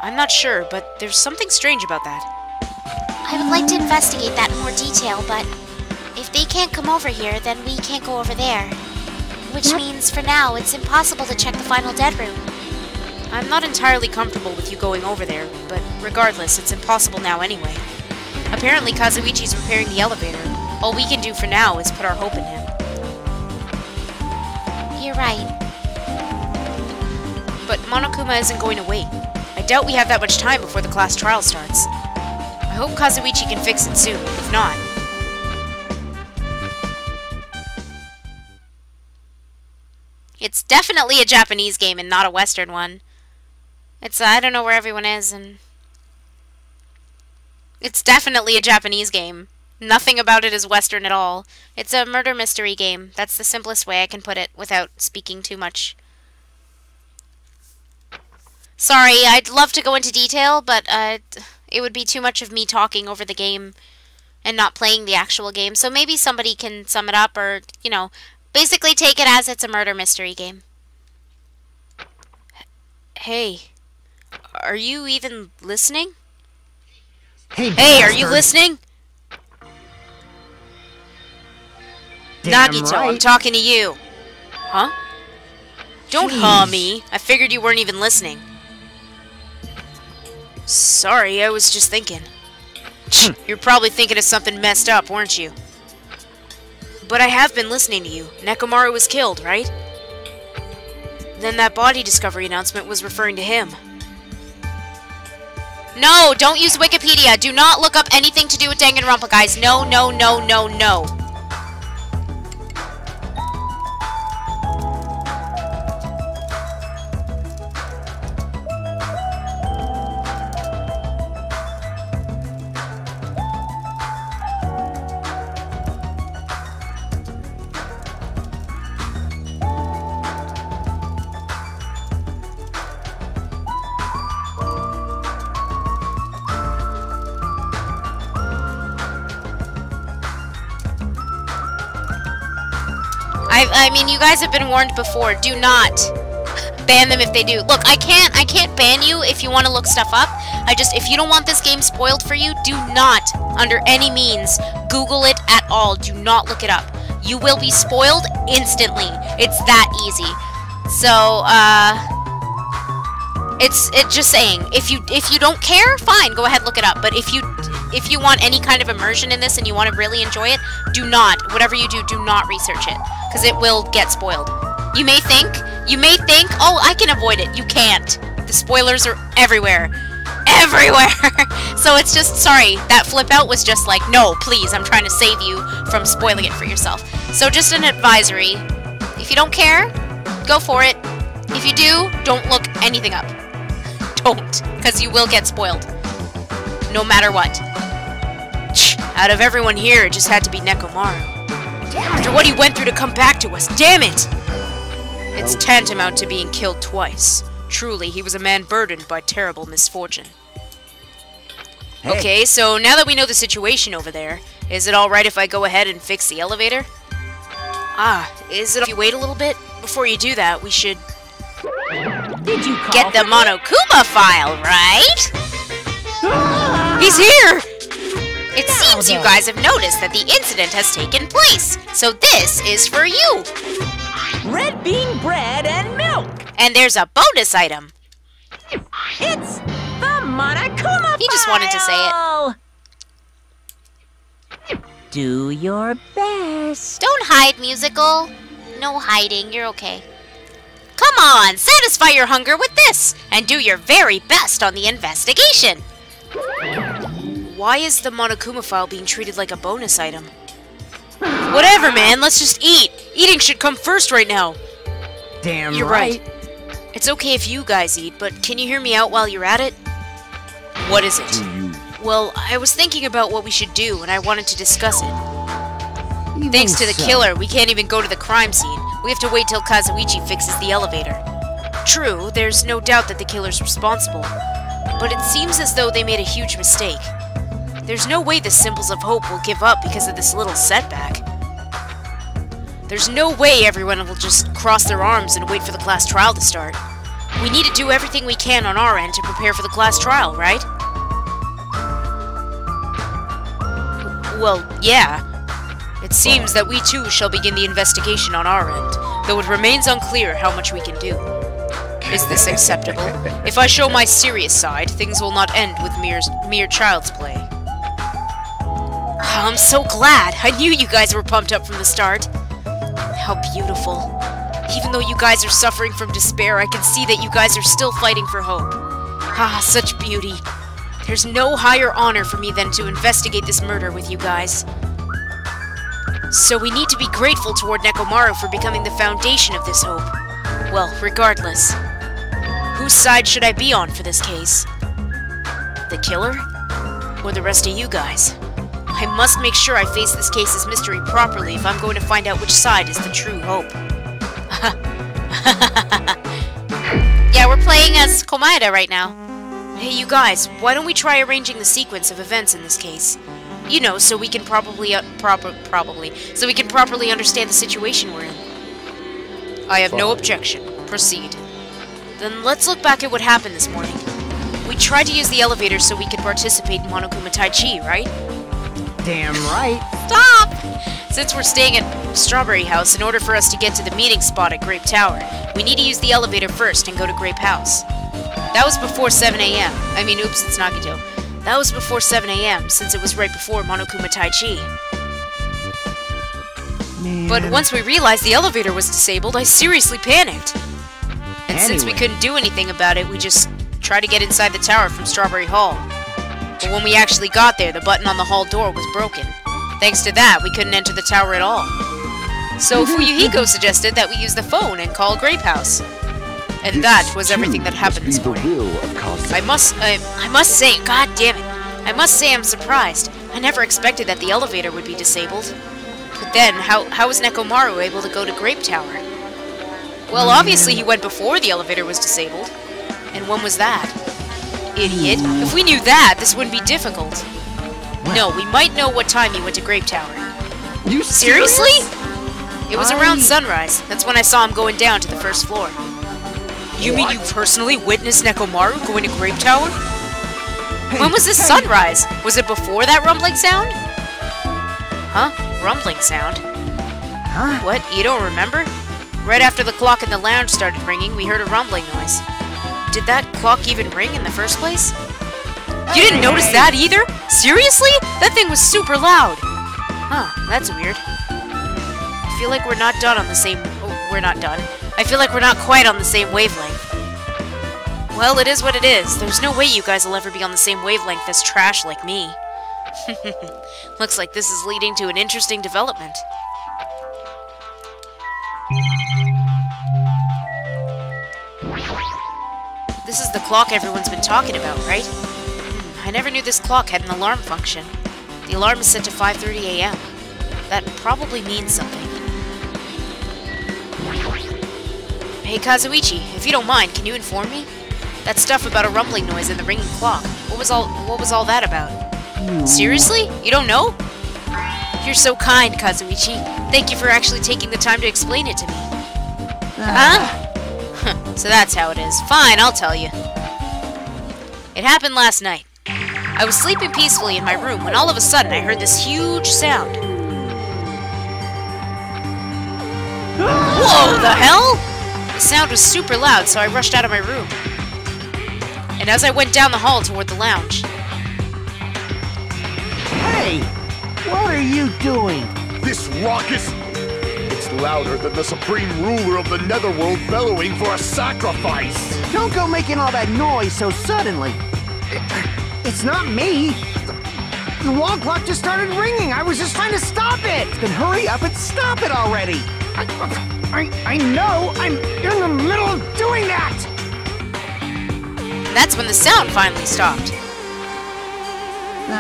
I'm not sure, but there's something strange about that. I would like to investigate that in more detail, but if they can't come over here, then we can't go over there. Which means, for now, it's impossible to check the final dead room. I'm not entirely comfortable with you going over there, but regardless, it's impossible now anyway. Apparently Kazuichi's repairing the elevator. All we can do for now is put our hope in him. You're right. But Monokuma isn't going to wait. I doubt we have that much time before the class trial starts. I hope Kazuichi can fix it soon. If not, It's definitely a Japanese game and not a Western one. It's, I don't know where everyone is, and... It's definitely a Japanese game. Nothing about it is Western at all. It's a murder mystery game. That's the simplest way I can put it without speaking too much. Sorry, I'd love to go into detail, but it would be too much of me talking over the game and not playing the actual game. So maybe somebody can sum it up or, you know, basically take it as it's a murder mystery game. Hey, are you even listening? Hey, are you listening? Damn Nagito, right. I'm talking to you. Huh? Don't huh me. I figured you weren't even listening. Sorry, I was just thinking. You're probably thinking of something messed up, weren't you? But I have been listening to you. Nekomaru was killed, right? Then that body discovery announcement was referring to him. No, don't use Wikipedia. Do not look up anything to do with Dangan Ronpa, guys. No, no, no, no, no. I mean, you guys have been warned before. Do not ban them if they do. Look, I can't ban you if you want to look stuff up. If you don't want this game spoiled for you, do not, under any means, Google it at all. Do not look it up. You will be spoiled instantly. It's that easy. So, it's just saying. If you don't care, fine, go ahead, look it up. But if you want any kind of immersion in this and you want to really enjoy it, do not, whatever you do, do not research it. Because it will get spoiled. You may think, oh, I can avoid it. You can't. The spoilers are everywhere. Everywhere! So it's just, sorry, that flip out was just like, no, please, I'm trying to save you from spoiling it for yourself. So just an advisory. If you don't care, go for it. If you do, don't look anything up. Don't, because you will get spoiled. No matter what. Out of everyone here, it just had to be Nekomaru. After what he went through to come back to us, damn it! It's tantamount to being killed twice. Truly, he was a man burdened by terrible misfortune. Hey. Okay, so now that we know the situation over there, is it alright if I go ahead and fix the elevator? Is it if you wait a little bit? Before you do that, we should Did you call get the for Monokuma file, right? He's here! It seems you guys have noticed that the incident has taken place, so this is for you! red bean bread and milk? And there's a bonus item! It's the Monokuma He just wanted to say it. it. Do your best. Don't hide, musical. No hiding, you're okay. Come on, satisfy your hunger with this, and do your very best on the investigation! Why is the Monokuma file being treated like a bonus item? Whatever, man, let's just eat! Eating should come first right now! Damn You're right. It's okay if you guys eat, but can you hear me out while you're at it? What is it? Well, I was thinking about what we should do, and I wanted to discuss it. Even Thanks to the so. killer, we can't even go to the crime scene. We have to wait till Kazuichi fixes the elevator. True, there's no doubt that the killer's responsible, but it seems as though they made a huge mistake. There's no way the Symbols of Hope will give up because of this little setback. There's no way everyone will just cross their arms and wait for the class trial to start. We need to do everything we can on our end to prepare for the class trial, right? Well, yeah. It seems that we too shall begin the investigation on our end, though it remains unclear how much we can do. Is this acceptable? If I show my serious side, things will not end with mere child's play. I'm so glad! I knew you guys were pumped up from the start. How beautiful. Even though you guys are suffering from despair, I can see that you guys are still fighting for hope. Ah, such beauty. There's no higher honor for me than to investigate this murder with you guys. So we need to be grateful toward Nekomaru for becoming the foundation of this hope. Well, regardless, whose side should I be on for this case? The killer? Or the rest of you guys? I must make sure I face this case's mystery properly if I'm going to find out which side is the true hope. Yeah, we're playing as Komaeda right now. Hey, you guys, why don't we try arranging the sequence of events in this case? You know, so we can properly understand the situation we're in. I have no objection. Proceed. Then let's look back at what happened this morning. We tried to use the elevator so we could participate in Monokuma Tai Chi, right? Damn right. Stop! Since we're staying at Strawberry House, in order for us to get to the meeting spot at Grape Tower, we need to use the elevator first and go to Grape House. That was before 7 a.m. I mean, oops, it's Nagito. That was before 7 a.m., since it was right before Monokuma Tai Chi. Man. But once we realized the elevator was disabled, I seriously panicked. And since we couldn't do anything about it, we just tried to get inside the tower from Strawberry Hall. But when we actually got there, the button on the hall door was broken. Thanks to that, we couldn't enter the tower at all. So Fuyuhiko suggested that we use the phone and call Grape House. And that was everything that happened this morning. I must say, god damn it, I must say I'm surprised. I never expected that the elevator would be disabled. But then, how was Nekomaru able to go to Grape Tower? Well, obviously he went before the elevator was disabled. And when was that? Idiot. If we knew that, this wouldn't be difficult. No, we might know what time he went to Grape Tower. You Seriously? It was around sunrise. That's when I saw him going down to the first floor. You mean you personally witnessed Nekomaru going to Grape Tower? When was this sunrise? Was it before that rumbling sound? Huh? Rumbling sound? Huh? What? You don't remember? Right after the clock in the lounge started ringing, we heard a rumbling noise. Did that clock even ring in the first place? You didn't notice that either? Seriously? That thing was super loud. Huh, that's weird. I feel like we're not done on the same... Oh, we're not done. I feel like we're not quite on the same wavelength. Well, it is what it is. There's no way you guys will ever be on the same wavelength as trash like me. Looks like this is leading to an interesting development. This is the clock everyone's been talking about, right? I never knew this clock had an alarm function. The alarm is set to 5:30 a.m. That probably means something. Hey Kazuichi, if you don't mind, can you inform me? That stuff about a rumbling noise and the ringing clock. What was all that about? Seriously? You don't know? You're so kind, Kazuichi. Thank you for actually taking the time to explain it to me. Huh? So that's how it is. Fine, I'll tell you. It happened last night. I was sleeping peacefully in my room when all of a sudden I heard this huge sound. Whoa, the hell? The sound was super loud, so I rushed out of my room. And as I went down the hall toward the lounge... Hey! What are you doing? This raucous... It's louder than the supreme ruler of the netherworld bellowing for a sacrifice! Don't go making all that noise so suddenly. It's not me. The wall clock just started ringing. I was just trying to stop it. Then hurry up and stop it already. I know. I'm in the middle of doing that. That's when the sound finally stopped.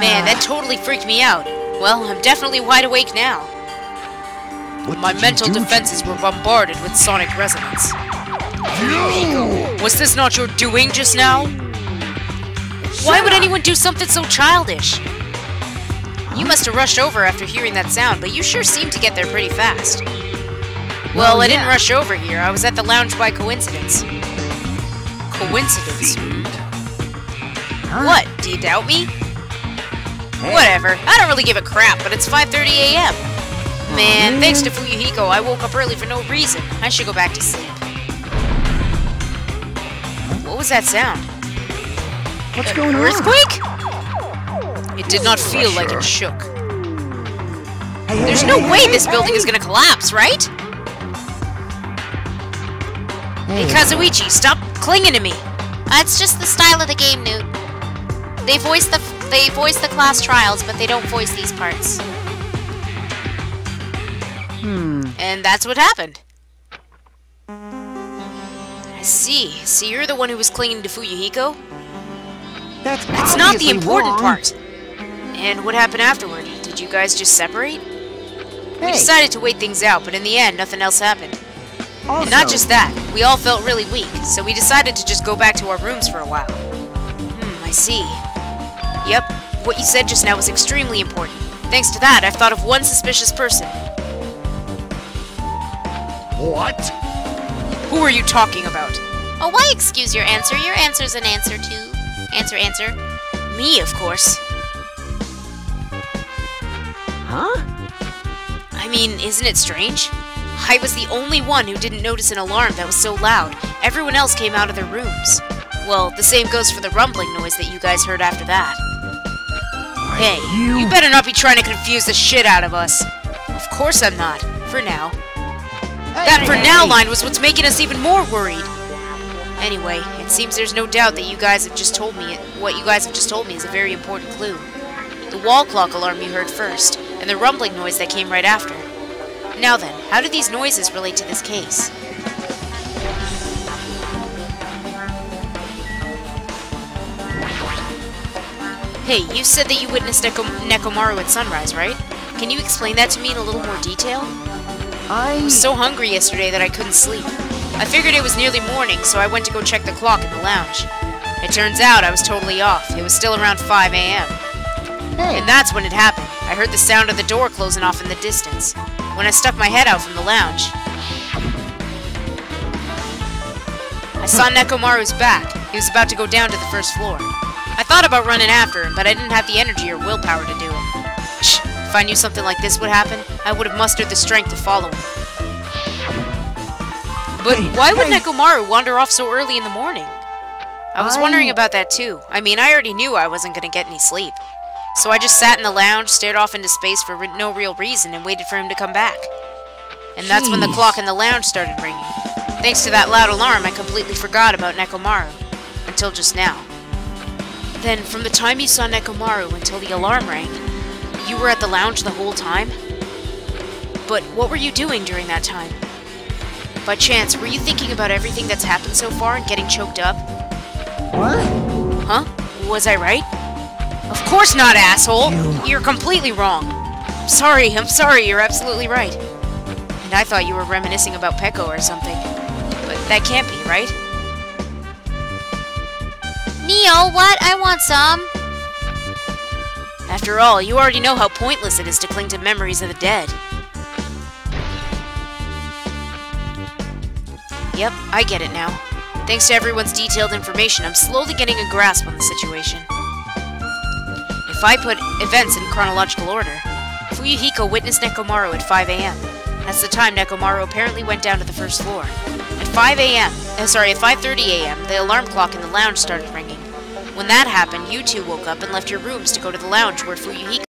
Man, that totally freaked me out. Well, I'm definitely wide awake now. My mental defenses were bombarded with sonic resonance. Was this not your doing just now? Why would anyone do something so childish? You must have rushed over after hearing that sound, but you sure seemed to get there pretty fast. Well, I didn't rush over here. I was at the lounge by coincidence. Coincidence? What? Do you doubt me? Whatever. I don't really give a crap, but it's 5:30 a.m. Man, thanks to Fuyuhiko, I woke up early for no reason. I should go back to sleep. What was that sound? What's going on? Earthquake? It did not feel like it shook. There's no way this building is gonna collapse, right? Hey Kazuichi, stop clinging to me. It's just the style of the game, Newt. They voice the class trials, but they don't voice these parts. And that's what happened. See, so you're the one who was clinging to Fuyuhiko? That's not the obviously important wrong. part. And what happened afterward? Did you guys just separate? We Hey, decided to wait things out, but in the end, nothing else happened. also, And not just that, we all felt really weak, so we decided to just go back to our rooms for a while. I see. Yep, what you said just now was extremely important. Thanks to that, I've thought of one suspicious person. What? Who are you talking about? Oh, why excuse your answer? Your answer's an answer, too. Answer. Me, of course. Huh? I mean, isn't it strange? I was the only one who didn't notice an alarm that was so loud. Everyone else came out of their rooms. Well, the same goes for the rumbling noise that you guys heard after that. Hey, you better not be trying to confuse the shit out of us. Of course I'm not. For now. That for now line was what's making us even more worried. Anyway, it seems there's no doubt that what you guys have just told me is a very important clue. The wall clock alarm you heard first, and the rumbling noise that came right after. Now then, how do these noises relate to this case? Hey, you said that you witnessed Nekomaru at sunrise, right? Can you explain that to me in a little more detail? I was so hungry yesterday that I couldn't sleep. I figured it was nearly morning, so I went to go check the clock in the lounge. It turns out I was totally off. It was still around 5 a.m. Hey. And that's when it happened. I heard the sound of the door closing off in the distance. When I stuck my head out from the lounge, I saw Nekomaru's back. He was about to go down to the first floor. I thought about running after him, but I didn't have the energy or willpower to do it. If I knew something like this would happen, I would have mustered the strength to follow him. But why would Nekomaru wander off so early in the morning? I was wondering about that too. I mean, I already knew I wasn't going to get any sleep. So I just sat in the lounge, stared off into space for no real reason, and waited for him to come back. And that's when the clock in the lounge started ringing. Thanks to that loud alarm, I completely forgot about Nekomaru. Until just now. Then, from the time you saw Nekomaru until the alarm rang, you were at the lounge the whole time? But what were you doing during that time? By chance, were you thinking about everything that's happened so far and getting choked up? What? Huh? Was I right? Of course not, asshole! You're completely wrong. I'm sorry, you're absolutely right. And I thought you were reminiscing about Peko or something. But that can't be, right? Neo, what? I want some. After all, you already know how pointless it is to cling to memories of the dead. Yep, I get it now. Thanks to everyone's detailed information, I'm slowly getting a grasp on the situation. If I put events in chronological order, Fuyuhiko witnessed Nekomaru at 5 a.m. That's the time Nekomaru apparently went down to the first floor. At 5:30 a.m., the alarm clock in the lounge started ringing. When that happened, you two woke up and left your rooms to go to the lounge where Fuyuhiko